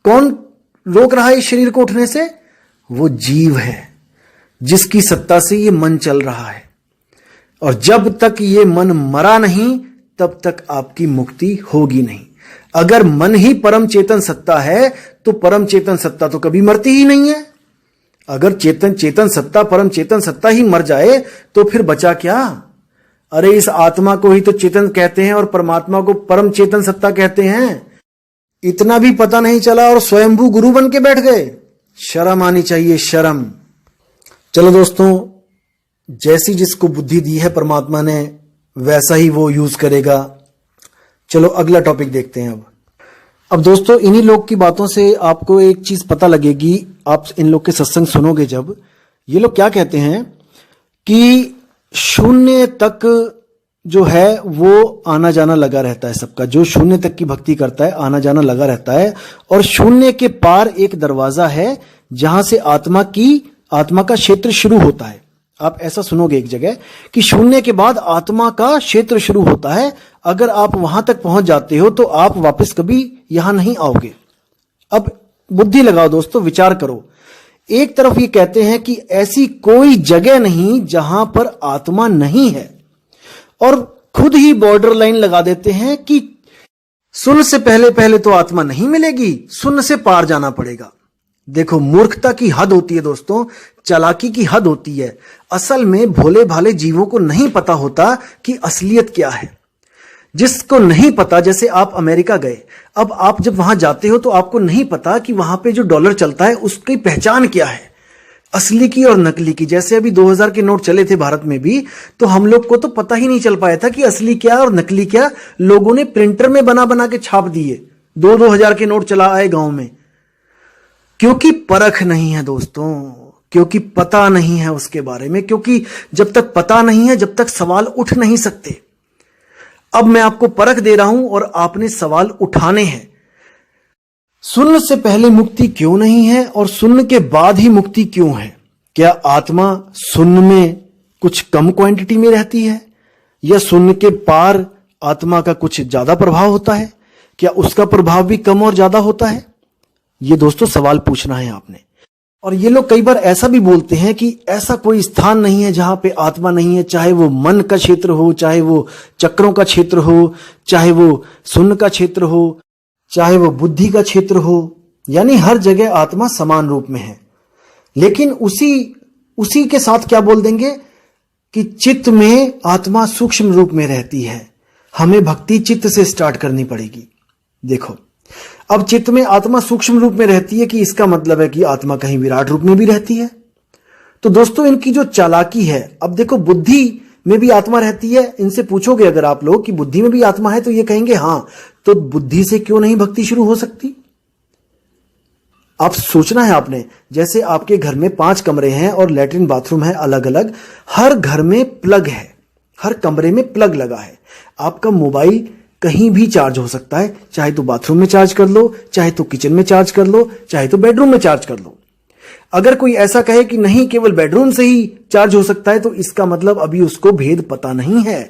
कौन रोक रहा है इस शरीर को उठने से? वो जीव है जिसकी सत्ता से ये मन चल रहा है। और जब तक ये मन मरा नहीं तब तक आपकी मुक्ति होगी नहीं। अगर मन ही परम चेतन सत्ता है तो परम चेतन सत्ता तो कभी मरती ही नहीं है। अगर चेतन सत्ता परम चेतन सत्ता ही मर जाए तो फिर बचा क्या? अरे इस आत्मा को ही तो चेतन कहते हैं और परमात्मा को परम चेतन सत्ता कहते हैं। इतना भी पता नहीं चला और स्वयंभू गुरु बन के बैठ गए। शर्म आनी चाहिए, शर्म। चलो दोस्तों, जैसी जिसको बुद्धि दी है परमात्मा ने वैसा ही वो यूज करेगा। चलो अगला टॉपिक देखते हैं। अब दोस्तों इन्हीं लोग की बातों से आपको एक चीज पता लगेगी। आप इन लोग के सत्संग सुनोगे जब, ये लोग क्या कहते हैं कि शून्य तक जो है वो आना जाना लगा रहता है सबका। जो शून्य तक की भक्ति करता है आना जाना लगा रहता है, और शून्य के पार एक दरवाजा है जहां से आत्मा का क्षेत्र शुरू होता है। आप ऐसा सुनोगे एक जगह कि शून्य के बाद आत्मा का क्षेत्र शुरू होता है। अगर आप वहां तक पहुंच जाते हो तो आप वापस कभी यहां नहीं आओगे। अब बुद्धि लगाओ दोस्तों, विचार करो। एक तरफ ये कहते हैं कि ऐसी कोई जगह नहीं जहां पर आत्मा नहीं है, और खुद ही बॉर्डर लाइन लगा देते हैं कि शून्य से पहले तो आत्मा नहीं मिलेगी, शून्य से पार जाना पड़ेगा। देखो मूर्खता की हद होती है दोस्तों, चालाकी की हद होती है। असल में भोले भाले जीवों को नहीं पता होता कि असलियत क्या है। जिसको नहीं पता, जैसे आप अमेरिका गए, अब आप जब वहां जाते हो तो आपको नहीं पता कि वहां पे जो डॉलर चलता है उसकी पहचान क्या है, असली की और नकली की। जैसे अभी 2000 के नोट चले थे भारत में भी, तो हम लोग को तो पता ही नहीं चल पाया था कि असली क्या और नकली क्या। लोगों ने प्रिंटर में बना बना के छाप दिए। 2-2000 के नोट चला आए गांव में, क्योंकि परख नहीं है दोस्तों, क्योंकि पता नहीं है उसके बारे में। क्योंकि जब तक पता नहीं है जब तक सवाल उठ नहीं सकते। अब मैं आपको परख दे रहा हूं और आपने सवाल उठाने हैं। शून्य से पहले मुक्ति क्यों नहीं है और शून्य के बाद ही मुक्ति क्यों है? क्या आत्मा शून्य में कुछ कम क्वांटिटी में रहती है, या शून्य के पार आत्मा का कुछ ज्यादा प्रभाव होता है? क्या उसका प्रभाव भी कम और ज्यादा होता है? ये दोस्तों सवाल पूछना है आपने। और ये लोग कई बार ऐसा भी बोलते हैं कि ऐसा कोई स्थान नहीं है जहां पे आत्मा नहीं है, चाहे वो मन का क्षेत्र हो, चाहे वो चक्रों का क्षेत्र हो, चाहे वो शून्य का क्षेत्र हो, चाहे वो बुद्धि का क्षेत्र हो। यानी हर जगह आत्मा समान रूप में है। लेकिन उसी के साथ क्या बोल देंगे कि चित्त में आत्मा सूक्ष्म रूप में रहती है, हमें भक्ति चित्त से स्टार्ट करनी पड़ेगी। देखो अब चित्त में आत्मा सूक्ष्म रूप में रहती है कि इसका मतलब है कि आत्मा कहीं विराट रूप में भी रहती है। तो दोस्तों इनकी जो चालाकी है, अब देखो बुद्धि में भी आत्मा रहती है। इनसे पूछोगे अगर आप लोग कि बुद्धि में भी आत्मा है, तो ये कहेंगे हाँ। तो बुद्धि से क्यों नहीं भक्ति शुरू हो सकती? आप सोचना है आपने, जैसे आपके घर में 5 कमरे हैं और लैट्रिन बाथरूम है अलग अलग, हर घर में प्लग है, हर कमरे में प्लग लगा है। आपका मोबाइल कहीं भी चार्ज हो सकता है, चाहे तो बाथरूम में चार्ज कर लो, चाहे तो किचन में चार्ज कर लो, चाहे तो बेडरूम में चार्ज कर लो। अगर कोई ऐसा कहे कि नहीं केवल बेडरूम से ही चार्ज हो सकता है, तो इसका मतलब अभी उसको भेद पता नहीं है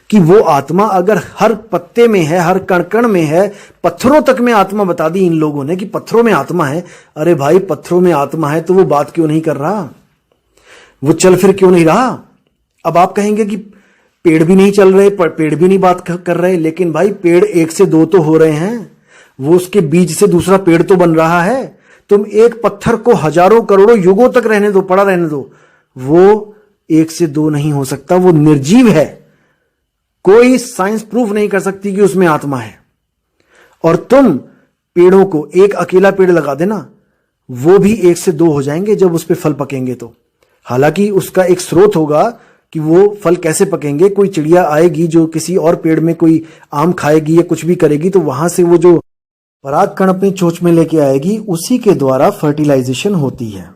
कि वो आत्मा अगर हर पत्ते में है, हर कण कण में है, पत्थरों तक में आत्मा बता दी इन लोगों ने कि पत्थरों में आत्मा है। अरे भाई पत्थरों में आत्मा है तो वो बात क्यों नहीं कर रहा, वो चल फिर क्यों नहीं रहा? अब आप कहेंगे कि पेड़ भी नहीं चल रहे, पेड़ भी नहीं बात कर रहे, लेकिन भाई पेड़ 1 से 2 तो हो रहे हैं, वो उसके बीज से दूसरा पेड़ तो बन रहा है। तुम एक पत्थर को हजारों करोड़ों युगों तक रहने दो, पड़ा रहने दो, वो 1 से 2 नहीं हो सकता, वो निर्जीव है। कोई साइंस प्रूफ नहीं कर सकती कि उसमें आत्मा है। और तुम पेड़ों को, एक अकेला पेड़ लगा देना, वो भी 1 से 2 हो जाएंगे जब उस पर फल पकेंगे तो। हालांकि उसका एक स्रोत होगा कि वो फल कैसे पकेंगे। कोई चिड़िया आएगी जो किसी और पेड़ में कोई आम खाएगी या कुछ भी करेगी, तो वहां से वो जो पराग कण अपनी चोंच में लेके आएगी, उसी के द्वारा फर्टिलाइजेशन होती है।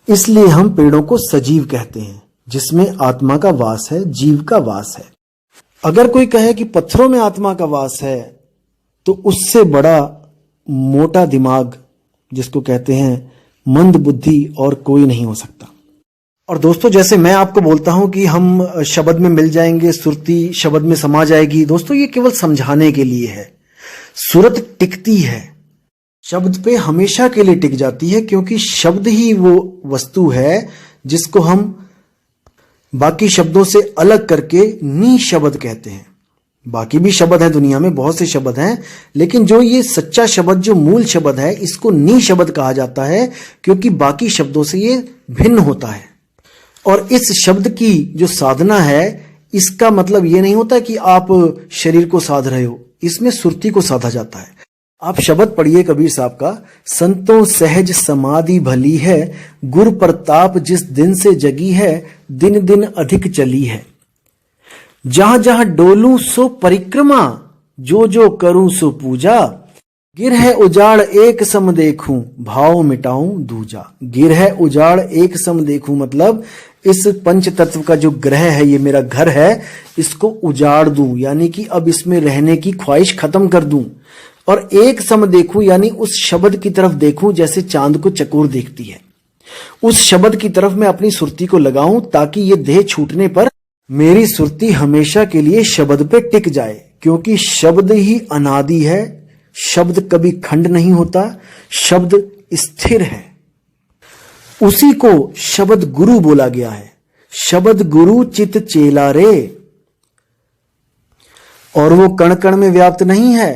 इसलिए हम पेड़ों को सजीव कहते हैं, जिसमें आत्मा का वास है, जीव का वास है। अगर कोई कहे कि पत्थरों में आत्मा का वास है, तो उससे बड़ा मोटा दिमाग, जिसको कहते हैं मंद बुद्धि, और कोई नहीं हो सकता। और दोस्तों जैसे मैं आपको बोलता हूं कि हम शब्द में मिल जाएंगे, सुरती शब्द में समा जाएगी, दोस्तों ये केवल समझाने के लिए है। सूरत टिकती है, शब्द पे हमेशा के लिए टिक जाती है, क्योंकि शब्द ही वो वस्तु है जिसको हम बाकी शब्दों से अलग करके नी शब्द कहते हैं। बाकी भी शब्द है दुनिया में, बहुत से शब्द हैं, लेकिन जो ये सच्चा शब्द, जो मूल शब्द है, इसको नी शब्द कहा जाता है, क्योंकि बाकी शब्दों से ये भिन्न होता है। और इस शब्द की जो साधना है, इसका मतलब ये नहीं होता कि आप शरीर को साध रहे हो, इसमें सुरती को साधा जाता है। आप शब्द पढ़िए कबीर साहब का, संतों सहज समाधि भली है, गुर प्रताप जिस दिन से जगी है, दिन दिन अधिक चली है। जहां जहां डोलूं सो परिक्रमा, जो जो करूं सो पूजा, गिर है उजाड़ एक सम देखूं, भाव मिटाऊं दूजा। गिर है उजाड़ एक सम देखूं मतलब इस पंच तत्व का जो ग्रह है, ये मेरा घर है, इसको उजाड़ दूं, यानी कि अब इसमें रहने की ख्वाहिश खत्म कर दूं। और एक सम देखूं यानी उस शब्द की तरफ देखूं जैसे चांद को चकोर देखती है। उस शब्द की तरफ मैं अपनी सुरती को लगाऊं, ताकि ये देह छूटने पर मेरी सुरती हमेशा के लिए शब्द पे टिक जाए, क्योंकि शब्द ही अनादि है, शब्द कभी खंड नहीं होता, शब्द स्थिर है। उसी को शब्द गुरु बोला गया है। शब्द गुरु चित चेला रे। और वो कण कण में व्याप्त नहीं है।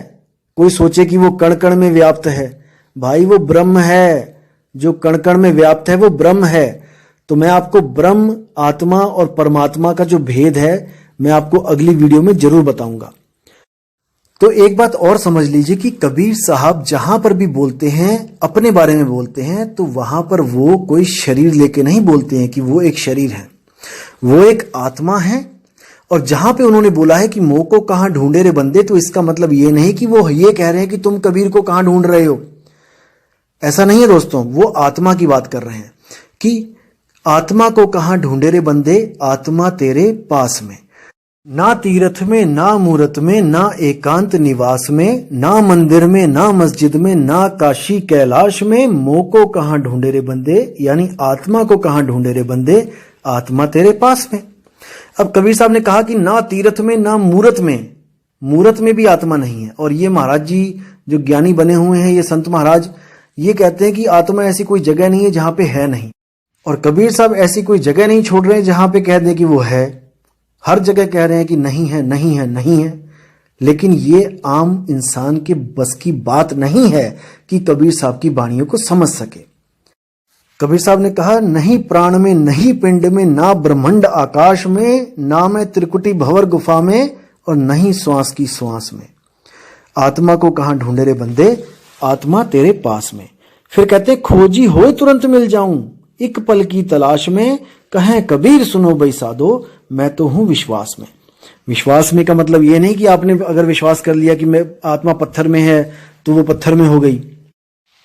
कोई सोचे कि वो कण कण में व्याप्त है, भाई वो ब्रह्म है। जो कण कण में व्याप्त है वो ब्रह्म है। तो मैं आपको ब्रह्म, आत्मा और परमात्मा का जो भेद है, मैं आपको अगली वीडियो में जरूर बताऊंगा। तो एक बात और समझ लीजिए कि कबीर साहब जहां पर भी बोलते हैं, अपने बारे में बोलते हैं, तो वहां पर वो कोई शरीर लेके नहीं बोलते हैं कि वो एक शरीर है, वो एक आत्मा है। और जहां पे उन्होंने बोला है कि मोह को कहां ढूंढे रे बंदे, तो इसका मतलब ये नहीं कि वो ये कह रहे हैं कि तुम कबीर को कहां ढूंढ रहे हो, ऐसा नहीं है दोस्तों। वो आत्मा की बात कर रहे हैं कि आत्मा को कहां ढूंढे रे बंदे, आत्मा तेरे पास में। ना तीर्थ में, ना मूरत में, ना एकांत निवास में, ना मंदिर में, ना मस्जिद में, ना काशी कैलाश में, मोह को कहां ढूंढे रे बंदे, यानी आत्मा को कहां ढूंढे रे बंदे, आत्मा तेरे पास में। अब कबीर साहब ने कहा कि ना तीर्थ में, ना मूरत में, मूरत में भी आत्मा नहीं है। और ये महाराज जी जो ज्ञानी बने हुए हैं, ये संत महाराज, ये कहते हैं कि आत्मा ऐसी कोई जगह नहीं है जहां पे है नहीं। और कबीर साहब ऐसी कोई जगह नहीं छोड़ रहे जहां पे कह दें कि वो है। हर जगह कह रहे हैं कि नहीं है, नहीं है, नहीं है। लेकिन ये आम इंसान के बस की बात नहीं है कि कबीर साहब की वाणियों को समझ सके। कबीर साहब ने कहा, नहीं प्राण में, नहीं पिंड में, ना ब्रह्मांड आकाश में, ना मैं त्रिकुटी भंवर गुफा में, और नहीं श्वास की श्वास में। आत्मा को कहाँ ढूंढे रे बंदे, आत्मा तेरे पास में। फिर कहते खोजी हो तुरंत मिल जाऊं, एक पल की तलाश में, कहें कबीर सुनो भाई साधो, मैं तो हूं विश्वास में। विश्वास में का मतलब ये नहीं कि आपने अगर विश्वास कर लिया कि मैं आत्मा पत्थर में है तो वो पत्थर में हो गई।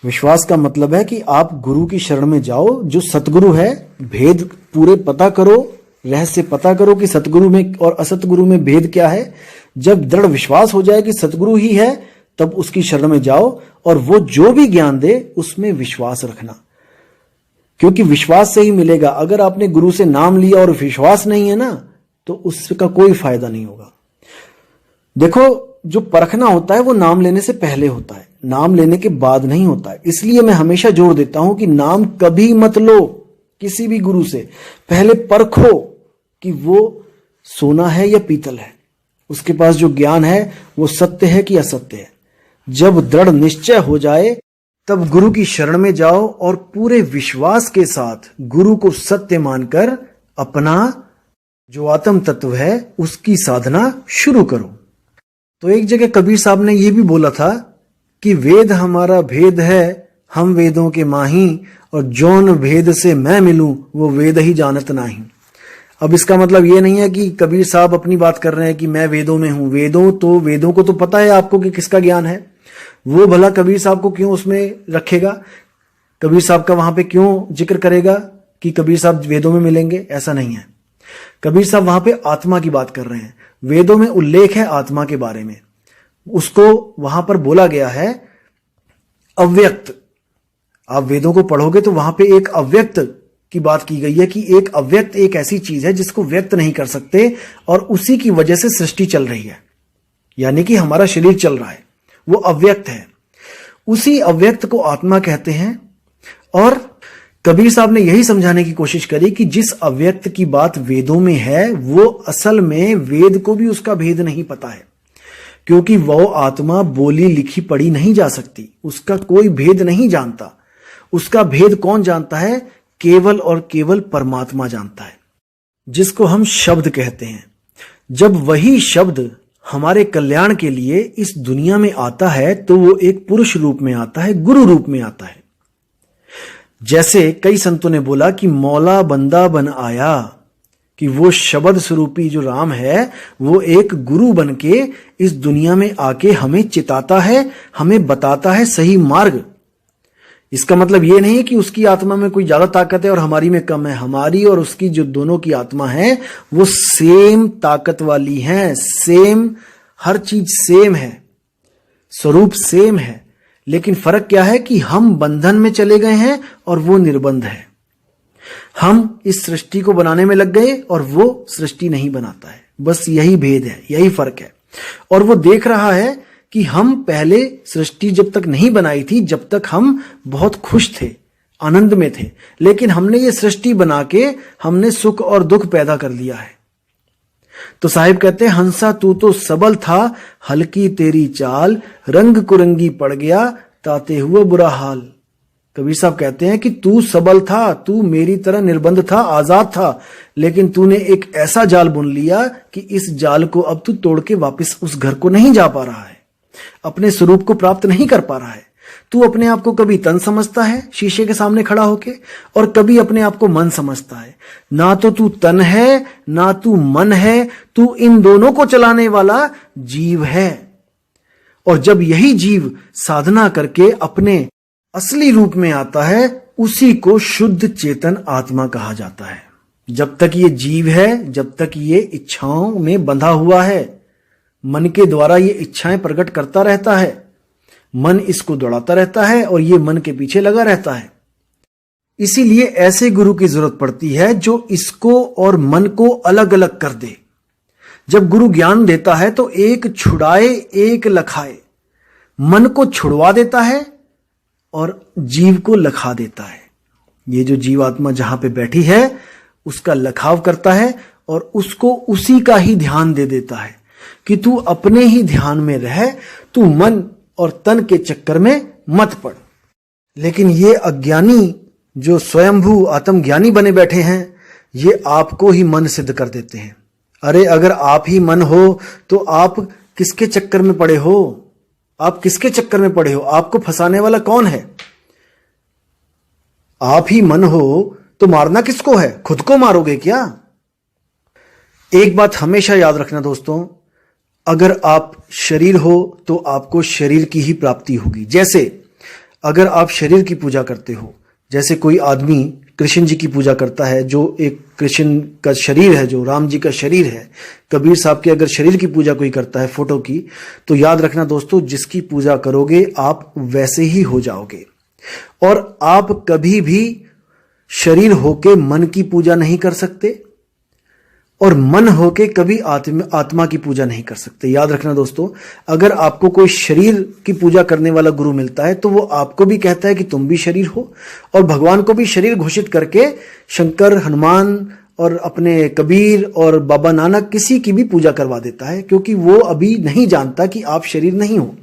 विश्वास का मतलब है कि आप गुरु की शरण में जाओ, जो सतगुरु है, भेद पूरे पता करो, रहस्य पता करो कि सतगुरु में और असतगुरु में भेद क्या है। जब दृढ़ विश्वास हो जाए कि सतगुरु ही है, तब उसकी शरण में जाओ और वो जो भी ज्ञान दे उसमें विश्वास रखना, क्योंकि विश्वास से ही मिलेगा। अगर आपने गुरु से नाम लिया और विश्वास नहीं है ना, तो उसका कोई फायदा नहीं होगा। देखो, जो परखना होता है वो नाम लेने से पहले होता है, नाम लेने के बाद नहीं होता है। इसलिए मैं हमेशा जोर देता हूं कि नाम कभी मत लो किसी भी गुरु से, पहले परखो कि वो सोना है या पीतल है, उसके पास जो ज्ञान है वो सत्य है कि असत्य है। जब दृढ़ निश्चय हो जाए तब गुरु की शरण में जाओ और पूरे विश्वास के साथ गुरु को सत्य मानकर अपना जो आत्म तत्व है उसकी साधना शुरू करो। तो एक जगह कबीर साहब ने यह भी बोला था कि वेद हमारा भेद है, हम वेदों के माही, और जौन भेद से मैं मिलूं वो वेद ही जानत नाही। अब इसका मतलब ये नहीं है कि कबीर साहब अपनी बात कर रहे हैं कि मैं वेदों में हूं। वेदों को तो पता है आपको कि किसका ज्ञान है, वो भला कबीर साहब को क्यों उसमें रखेगा, कबीर साहब का वहां पे क्यों जिक्र करेगा कि कबीर साहब वेदों में मिलेंगे, ऐसा नहीं है। कबीर साहब वहां पे आत्मा की बात कर रहे हैं, वेदों में उल्लेख है आत्मा के बारे में, उसको वहां पर बोला गया है अव्यक्त। आप वेदों को पढ़ोगे तो वहां पे एक अव्यक्त की बात की गई है कि एक अव्यक्त एक ऐसी चीज है जिसको व्यक्त नहीं कर सकते, और उसी की वजह से सृष्टि चल रही है, यानी कि हमारा शरीर चल रहा है, वो अव्यक्त है। उसी अव्यक्त को आत्मा कहते हैं। और कबीर साहब ने यही समझाने की कोशिश करी कि जिस अव्यक्त की बात वेदों में है वो असल में वेद को भी उसका भेद नहीं पता है, क्योंकि वो आत्मा बोली लिखी पढ़ी नहीं जा सकती, उसका कोई भेद नहीं जानता। उसका भेद कौन जानता है? केवल और केवल परमात्मा जानता है, जिसको हम शब्द कहते हैं। जब वही शब्द हमारे कल्याण के लिए इस दुनिया में आता है तो वो एक पुरुष रूप में आता है, गुरु रूप में आता है। जैसे कई संतों ने बोला कि मौला बंदा बन आया, कि वो शब्द स्वरूपी जो राम है वो एक गुरु बन के इस दुनिया में आके हमें चिताता है, हमें बताता है सही मार्ग। इसका मतलब ये नहीं कि उसकी आत्मा में कोई ज्यादा ताकत है और हमारी में कम है। हमारी और उसकी जो दोनों की आत्मा है वो सेम ताकत वाली है, सेम, हर चीज सेम है, स्वरूप सेम है। लेकिन फर्क क्या है कि हम बंधन में चले गए हैं और वो निर्बंध है। हम इस सृष्टि को बनाने में लग गए और वो सृष्टि नहीं बनाता है। बस यही भेद है, यही फर्क है। और वो देख रहा है कि हम पहले सृष्टि जब तक नहीं बनाई थी, जब तक हम बहुत खुश थे, आनंद में थे, लेकिन हमने ये सृष्टि बना के हमने सुख और दुख पैदा कर लिया है। तो साहिब कहते हैं, हंसा तू तो सबल था, हल्की तेरी चाल, रंग कुरंगी पड़ गया, ताते हुए बुरा हाल। कबीर साहब कहते हैं कि तू सबल था, तू मेरी तरह निर्बंध था, आजाद था, लेकिन तूने एक ऐसा जाल बुन लिया कि इस जाल को अब तू तोड़ के वापस उस घर को नहीं जा पा रहा है, अपने स्वरूप को प्राप्त नहीं कर पा रहा है। तू अपने आप को कभी तन समझता है शीशे के सामने खड़ा होके, और कभी अपने आप को मन समझता है। ना तो तू तन है ना तू मन है, तू इन दोनों को चलाने वाला जीव है। और जब यही जीव साधना करके अपने असली रूप में आता है, उसी को शुद्ध चेतन आत्मा कहा जाता है। जब तक ये जीव है, जब तक ये इच्छाओं में बंधा हुआ है, मन के द्वारा ये इच्छाएं प्रकट करता रहता है, मन इसको दौड़ाता रहता है और ये मन के पीछे लगा रहता है। इसीलिए ऐसे गुरु की जरूरत पड़ती है जो इसको और मन को अलग अलग कर दे। जब गुरु ज्ञान देता है तो एक छुड़ाए एक लखाए, मन को छुड़वा देता है और जीव को लखा देता है। ये जो जीवात्मा जहां पे बैठी है उसका लखाव करता है और उसको उसी का ही ध्यान दे देता है कि तू अपने ही ध्यान में रह, तू मन और तन के चक्कर में मत पड़। लेकिन ये अज्ञानी जो स्वयंभू आत्मज्ञानी बने बैठे हैं, ये आपको ही मन सिद्ध कर देते हैं। अरे अगर आप ही मन हो तो आप किसके चक्कर में पड़े हो? आप किसके चक्कर में पड़े हो? आपको फंसाने वाला कौन है? आप ही मन हो तो मारना किसको है? खुद को मारोगे क्या? एक बात हमेशा याद रखना दोस्तों, अगर आप शरीर हो तो आपको शरीर की ही प्राप्ति होगी। जैसे अगर आप शरीर की पूजा करते हो, जैसे कोई आदमी कृष्ण जी की पूजा करता है, जो एक कृष्ण का शरीर है, जो राम जी का शरीर है, कबीर साहब के अगर शरीर की पूजा कोई करता है फोटो की, तो याद रखना दोस्तों, जिसकी पूजा करोगे आप वैसे ही हो जाओगे। और आप कभी भी शरीर होके मन की पूजा नहीं कर सकते और मन होके कभी आत्मा की पूजा नहीं कर सकते। याद रखना दोस्तों, अगर आपको कोई शरीर की पूजा करने वाला गुरु मिलता है तो वो आपको भी कहता है कि तुम भी शरीर हो, और भगवान को भी शरीर घोषित करके शंकर, हनुमान और अपने कबीर और बाबा नानक किसी की भी पूजा करवा देता है, क्योंकि वो अभी नहीं जानता कि आप शरीर नहीं हो।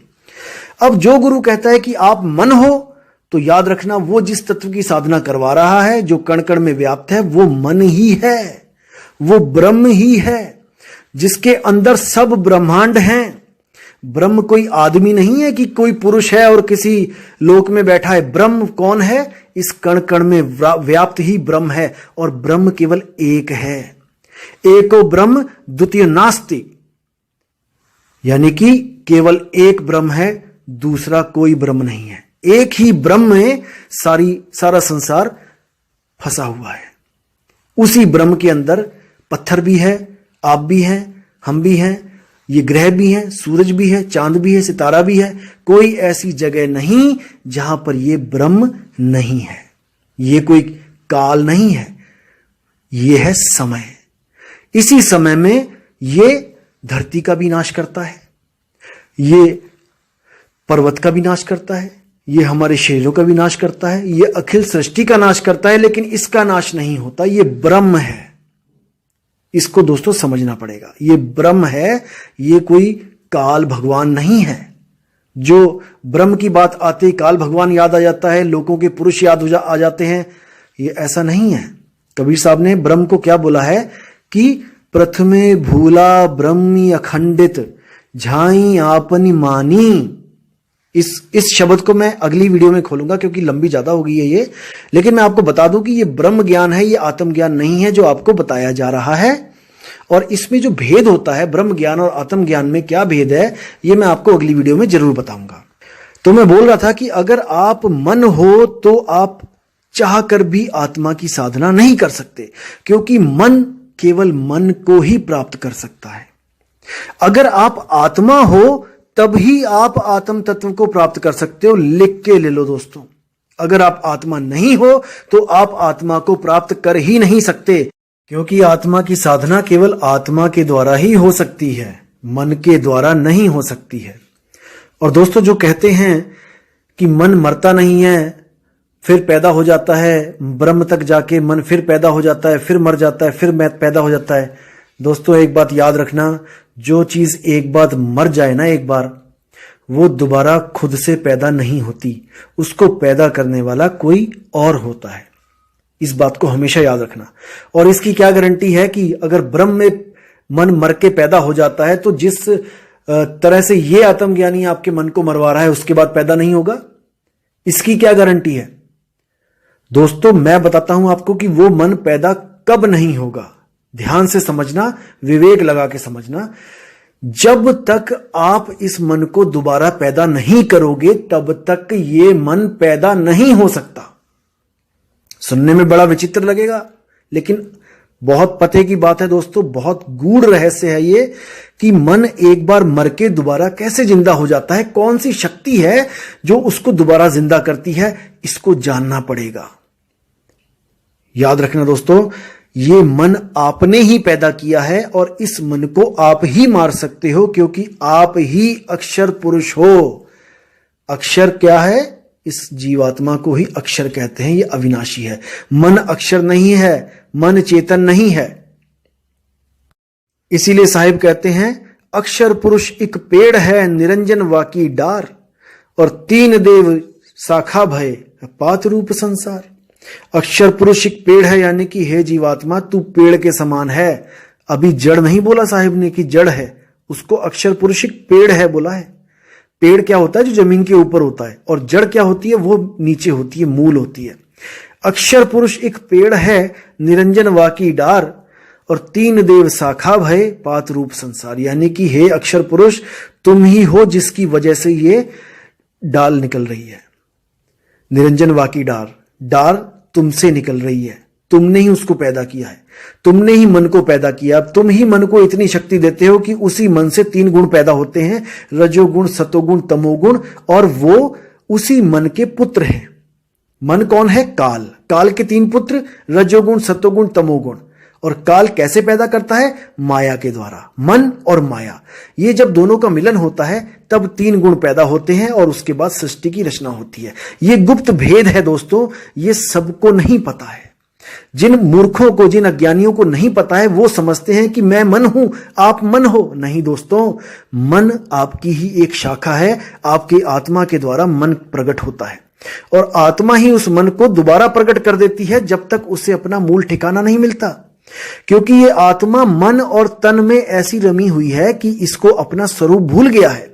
अब जो गुरु कहता है कि आप मन हो, तो याद रखना वो जिस तत्व की साधना करवा रहा है, जो कण कण में व्याप्त है, वो मन ही है, वो ब्रह्म ही है, जिसके अंदर सब ब्रह्मांड हैं। ब्रह्म कोई आदमी नहीं है कि कोई पुरुष है और किसी लोक में बैठा है। ब्रह्म कौन है? इस कण कण में व्याप्त ही ब्रह्म है, और ब्रह्म केवल एक है। एको ब्रह्म द्वितीय नास्ति, यानी कि केवल एक ब्रह्म है, दूसरा कोई ब्रह्म नहीं है। एक ही ब्रह्म में सारा संसार फंसा हुआ है। उसी ब्रह्म के अंदर पत्थर भी है, आप भी हैं, हम भी हैं, ये ग्रह भी हैं, सूरज भी है, चांद भी है, सितारा भी है। कोई ऐसी जगह नहीं जहां पर ये ब्रह्म नहीं है। ये कोई काल नहीं है, ये है समय। इसी समय में ये धरती का भी नाश करता है, ये पर्वत का भी नाश करता है, ये हमारे शरीरों का भी नाश करता है, ये अखिल सृष्टि का नाश करता है, लेकिन इसका नाश नहीं होता। ये ब्रह्म है, इसको दोस्तों समझना पड़ेगा। ये ब्रह्म है, ये कोई काल भगवान नहीं है। जो ब्रह्म की बात आते ही काल भगवान याद आ जाता है, लोगों के पुरुष याद आ जाते हैं, ये ऐसा नहीं है। कबीर साहब ने ब्रह्म को क्या बोला है कि प्रथमे भूला ब्रह्मी अखंडित झाई आपनी मानी। इस शब्द को मैं अगली वीडियो में खोलूंगा क्योंकि लंबी ज्यादा हो गई है ये, लेकिन मैं आपको बता दूं कि ये ब्रह्म ज्ञान है, ये आत्म ज्ञान नहीं है जो आपको बताया जा रहा है। और इसमें जो भेद होता है ब्रह्म ज्ञान और आत्म ज्ञान में, क्या भेद है, ये मैं आपको अगली वीडियो में जरूर बताऊंगा। तो मैं बोल रहा था कि अगर आप मन हो तो आप चाह कर भी आत्मा की साधना नहीं कर सकते, क्योंकि मन केवल मन को ही प्राप्त कर सकता है। अगर आप आत्मा हो तब ही आप आत्म तत्व को प्राप्त कर सकते हो। लिख के ले लो दोस्तों, अगर आप आत्मा नहीं हो तो आप आत्मा को प्राप्त कर ही नहीं सकते, क्योंकि आत्मा की साधना केवल आत्मा के द्वारा ही हो सकती है, मन के द्वारा नहीं हो सकती है। और दोस्तों जो कहते हैं कि मन मरता नहीं है, फिर पैदा हो जाता है, ब्रह्म तक जाके मन फिर पैदा हो जाता है, फिर मर जाता है, फिर पैदा हो जाता है। दोस्तों एक बात याद रखना, जो चीज एक बार मर जाए ना, एक बार, वो दोबारा खुद से पैदा नहीं होती, उसको पैदा करने वाला कोई और होता है। इस बात को हमेशा याद रखना। और इसकी क्या गारंटी है कि अगर ब्रह्म में मन मर के पैदा हो जाता है तो जिस तरह से ये आत्मज्ञानी आपके मन को मरवा रहा है उसके बाद पैदा नहीं होगा, इसकी क्या गारंटी है? दोस्तों मैं बताता हूं आपको कि वो मन पैदा कब नहीं होगा। ध्यान से समझना, विवेक लगा के समझना। जब तक आप इस मन को दोबारा पैदा नहीं करोगे तब तक ये मन पैदा नहीं हो सकता। सुनने में बड़ा विचित्र लगेगा, लेकिन बहुत पते की बात है दोस्तों, बहुत गूढ़ रहस्य है ये कि मन एक बार मर के दोबारा कैसे जिंदा हो जाता है, कौन सी शक्ति है जो उसको दोबारा जिंदा करती है, इसको जानना पड़ेगा। याद रखना दोस्तों, ये मन आपने ही पैदा किया है और इस मन को आप ही मार सकते हो, क्योंकि आप ही अक्षर पुरुष हो। अक्षर क्या है? इस जीवात्मा को ही अक्षर कहते हैं, ये अविनाशी है। मन अक्षर नहीं है, मन चेतन नहीं है। इसीलिए साहिब कहते हैं, अक्षर पुरुष एक पेड़ है, निरंजन वाकी डार, और तीन देव शाखा भय पात रूप संसार। अक्षर पुरुष एक पेड़ है, यानी कि हे जीवात्मा तू पेड़ के समान है। अभी जड़ नहीं बोला साहिब ने कि जड़ है, उसको अक्षर पुरुष एक पेड़ है बोला है। पेड़ क्या होता है? जो जमीन के ऊपर होता है, और जड़ क्या होती है? वो नीचे होती है, मूल होती है। अक्षर पुरुष एक पेड़ है, निरंजन वाकी डार, और तीन देव शाखा भय, पात रूप संसार। यानी कि हे अक्षर पुरुष, तुम ही हो जिसकी वजह से ये डाल निकल रही है। निरंजन वाकी डार, डार तुमसे निकल रही है, तुमने ही उसको पैदा किया है, तुमने ही मन को पैदा किया। तुम ही मन को इतनी शक्ति देते हो कि उसी मन से 3 गुण पैदा होते हैं, रजोगुण, सतोगुण, तमोगुण, और वो उसी मन के पुत्र हैं। मन कौन है? काल। काल के 3 पुत्र, रजोगुण, सतोगुण, तमोगुण। और काल कैसे पैदा करता है? माया के द्वारा। मन और माया, ये जब दोनों का मिलन होता है तब 3 गुण पैदा होते हैं, और उसके बाद सृष्टि की रचना होती है। ये गुप्त भेद है दोस्तों, ये सबको नहीं पता है। जिन मूर्खों को, जिन अज्ञानियों को नहीं पता है, वो समझते हैं कि मैं मन हूं, आप मन हो। नहीं दोस्तों, मन आपकी ही एक शाखा है। आपकी आत्मा के द्वारा मन प्रकट होता है, और आत्मा ही उस मन को दोबारा प्रकट कर देती है जब तक उसे अपना मूल ठिकाना नहीं मिलता। क्योंकि ये आत्मा मन और तन में ऐसी रमी हुई है कि इसको अपना स्वरूप भूल गया है।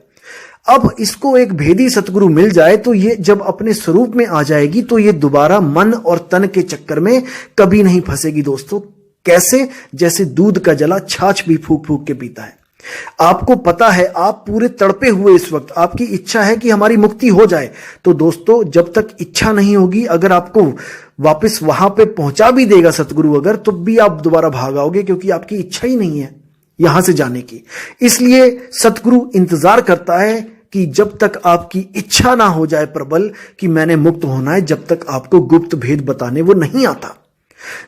अब इसको एक भेदी सतगुरु मिल जाए तो ये जब अपने स्वरूप में आ जाएगी तो ये दोबारा मन और तन के चक्कर में कभी नहीं फंसेगी दोस्तों। कैसे? जैसे दूध का जला छाछ भी फूक फूक के पीता है। आपको पता है, आप पूरे तड़पे हुए इस वक्त, आपकी इच्छा है कि हमारी मुक्ति हो जाए। तो दोस्तों, जब तक इच्छा नहीं होगी, अगर आपको वापस वहां पे पहुंचा भी देगा सतगुरु अगर, तो भी आप दोबारा भाग आओगे, क्योंकि आपकी इच्छा ही नहीं है यहां से जाने की। इसलिए सतगुरु इंतजार करता है कि जब तक आपकी इच्छा ना हो जाए प्रबल कि मैंने मुक्त होना है, जब तक आपको गुप्त भेद बताने वो नहीं आता।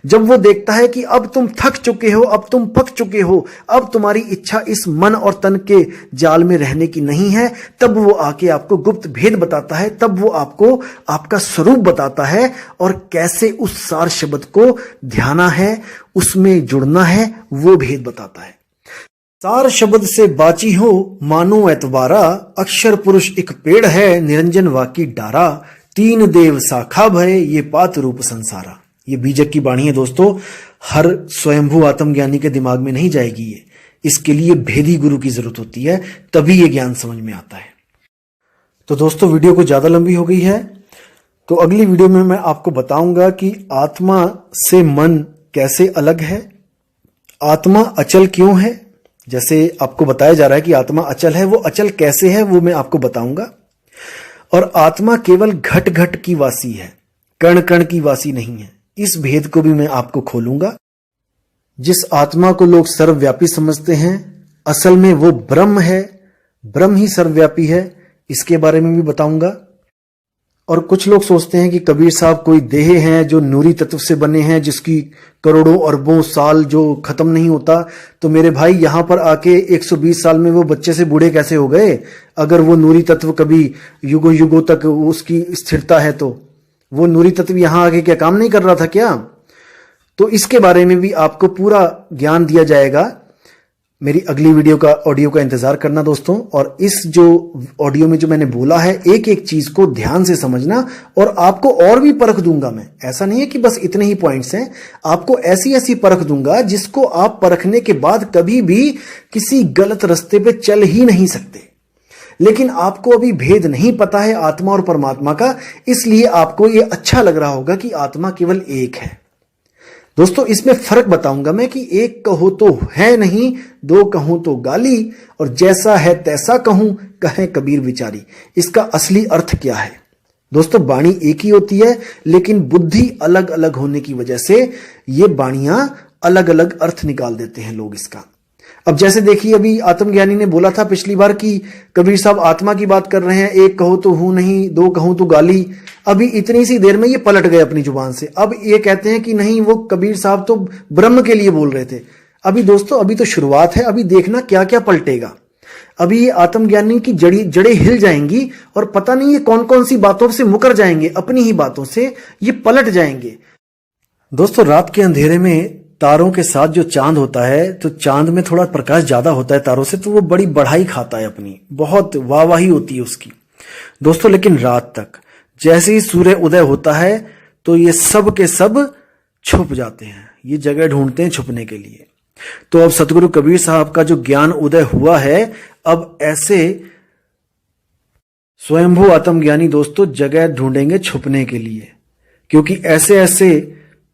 जब वो देखता है कि अब तुम थक चुके हो, अब तुम पक चुके हो, अब तुम्हारी इच्छा इस मन और तन के जाल में रहने की नहीं है, तब वो आके आपको गुप्त भेद बताता है। तब वो आपको आपका स्वरूप बताता है, और कैसे उस सार शब्द को ध्याना है, उसमें जुड़ना है, वो भेद बताता है। सार शब्द से बाची हो मानो एतबारा, अक्षर पुरुष एक पेड़ है, निरंजन वाकी डारा, 3 देव शाखा भय, ये पात रूप संसारा। ये बीजक की वाणी है दोस्तों, हर स्वयंभू आत्मज्ञानी के दिमाग में नहीं जाएगी ये। इसके लिए भेदी गुरु की जरूरत होती है, तभी ये ज्ञान समझ में आता है। तो दोस्तों, वीडियो को ज्यादा लंबी हो गई है, तो अगली वीडियो में मैं आपको बताऊंगा कि आत्मा से मन कैसे अलग है, आत्मा अचल क्यों है। जैसे आपको बताया जा रहा है कि आत्मा अचल है, वो अचल कैसे है वो मैं आपको बताऊंगा। और आत्मा केवल घट घट की वासी है, कण कण की वासी नहीं है। इस भेद को भी मैं आपको खोलूंगा। जिस आत्मा को लोग सर्वव्यापी समझते हैं, असल में वो ब्रह्म है, ब्रह्म ही सर्वव्यापी है, इसके बारे में भी बताऊंगा। और कुछ लोग सोचते हैं कि कबीर साहब कोई देह हैं जो नूरी तत्व से बने हैं, जिसकी करोड़ों अरबों साल जो खत्म नहीं होता। तो मेरे भाई, यहां पर आके 120 साल में वो बच्चे से बूढ़े कैसे हो गए? अगर वो नूरी तत्व कभी युगों युगों तक उसकी स्थिरता है, तो वो नूरी तत्व यहां आके क्या काम नहीं कर रहा था क्या? तो इसके बारे में भी आपको पूरा ज्ञान दिया जाएगा। मेरी अगली वीडियो का ऑडियो का इंतजार करना दोस्तों। और इस जो ऑडियो में जो मैंने बोला है, एक एक चीज को ध्यान से समझना, और आपको और भी परख दूंगा मैं। ऐसा नहीं है कि बस इतने ही पॉइंट्स हैं, आपको ऐसी ऐसी परख दूंगा जिसको आप परखने के बाद कभी भी किसी गलत रास्ते पे चल ही नहीं सकते। लेकिन आपको अभी भेद नहीं पता है आत्मा और परमात्मा का, इसलिए आपको यह अच्छा लग रहा होगा कि आत्मा केवल एक है। दोस्तों, इसमें फर्क बताऊंगा मैं कि एक कहो तो है नहीं, 2 कहूं तो गाली, और जैसा है तैसा कहूं, कहे कबीर विचारी। इसका असली अर्थ क्या है दोस्तों? वाणी एक ही होती है, लेकिन बुद्धि अलग अलग होने की वजह से ये वाणियां अलग अलग अर्थ निकाल देते हैं लोग इसका। अब जैसे देखिए, अभी आत्मज्ञानी ने बोला था पिछली बार कि कबीर साहब आत्मा की बात कर रहे हैं, 1 कहो तो हूं नहीं, 2 कहूं तो गाली। अभी इतनी सी देर में ये पलट गए अपनी जुबान से। अब ये कहते हैं कि नहीं, वो कबीर साहब तो ब्रह्म के लिए बोल रहे थे। अभी दोस्तों, अभी तो शुरुआत है, अभी देखना क्या क्या पलटेगा। अभी ये आत्मज्ञानी की जड़ें हिल जाएंगी, और पता नहीं ये कौन कौन सी बातों से मुकर जाएंगे, अपनी ही बातों से ये पलट जाएंगे। दोस्तों, रात के अंधेरे में तारों के साथ जो चांद होता है, तो चांद में थोड़ा प्रकाश ज्यादा होता है तारों से, तो वो बड़ी बढ़ाई खाता है, अपनी बहुत वाहवाही होती है उसकी दोस्तों। लेकिन रात तक जैसे ही सूर्य उदय होता है, तो ये सब के सब छुप जाते हैं, ये जगह ढूंढते हैं छुपने के लिए। तो अब सतगुरु कबीर साहब का जो ज्ञान उदय हुआ है, अब ऐसे स्वयंभू आत्मज्ञानी दोस्तों जगह ढूंढेंगे छुपने के लिए, क्योंकि ऐसे ऐसे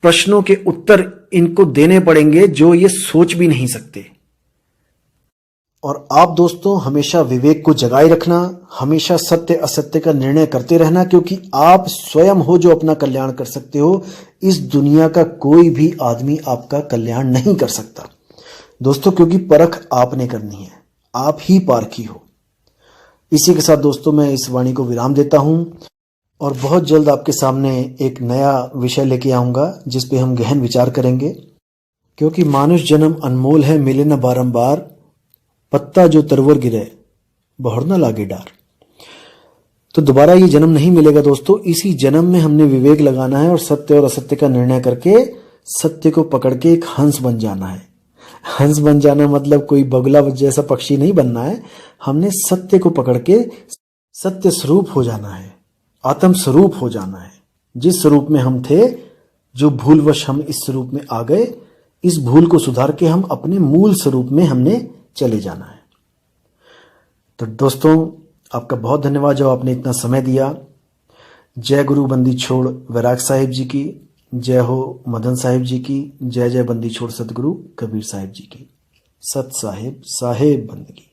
प्रश्नों के उत्तर इनको देने पड़ेंगे जो ये सोच भी नहीं सकते। और आप दोस्तों हमेशा विवेक को जगाए रखना, हमेशा सत्य असत्य का निर्णय करते रहना, क्योंकि आप स्वयं हो जो अपना कल्याण कर सकते हो। इस दुनिया का कोई भी आदमी आपका कल्याण नहीं कर सकता दोस्तों, क्योंकि परख आपने करनी है, आप ही पारखी हो। इसी के साथ दोस्तों मैं इस वाणी को विराम देता हूं और बहुत जल्द आपके सामने एक नया विषय लेके आऊंगा जिस पे हम गहन विचार करेंगे, क्योंकि मानुष जन्म अनमोल है, मिले न बारंबार, पत्ता जो तरवर गिरे बहुर न लागे डार। तो दोबारा ये जन्म नहीं मिलेगा दोस्तों। इसी जन्म में हमने विवेक लगाना है और सत्य और असत्य का निर्णय करके सत्य को पकड़ के एक हंस बन जाना है। हंस बन जाना मतलब कोई बगुला जैसा पक्षी नहीं बनना है, हमने सत्य को पकड़ के सत्य स्वरूप हो जाना है, आत्म स्वरूप हो जाना है। जिस स्वरूप में हम थे, जो भूलवश हम इस स्वरूप में आ गए, इस भूल को सुधार के हम अपने मूल स्वरूप में हमने चले जाना है। तो दोस्तों आपका बहुत धन्यवाद जो आपने इतना समय दिया। जय गुरु बंदी छोड़ वैराग साहिब जी की, जय हो मदन साहिब जी की, जय जय बंदी छोड़ सतगुरु कबीर साहिब जी की। सत साहिब साहेब बंदगी।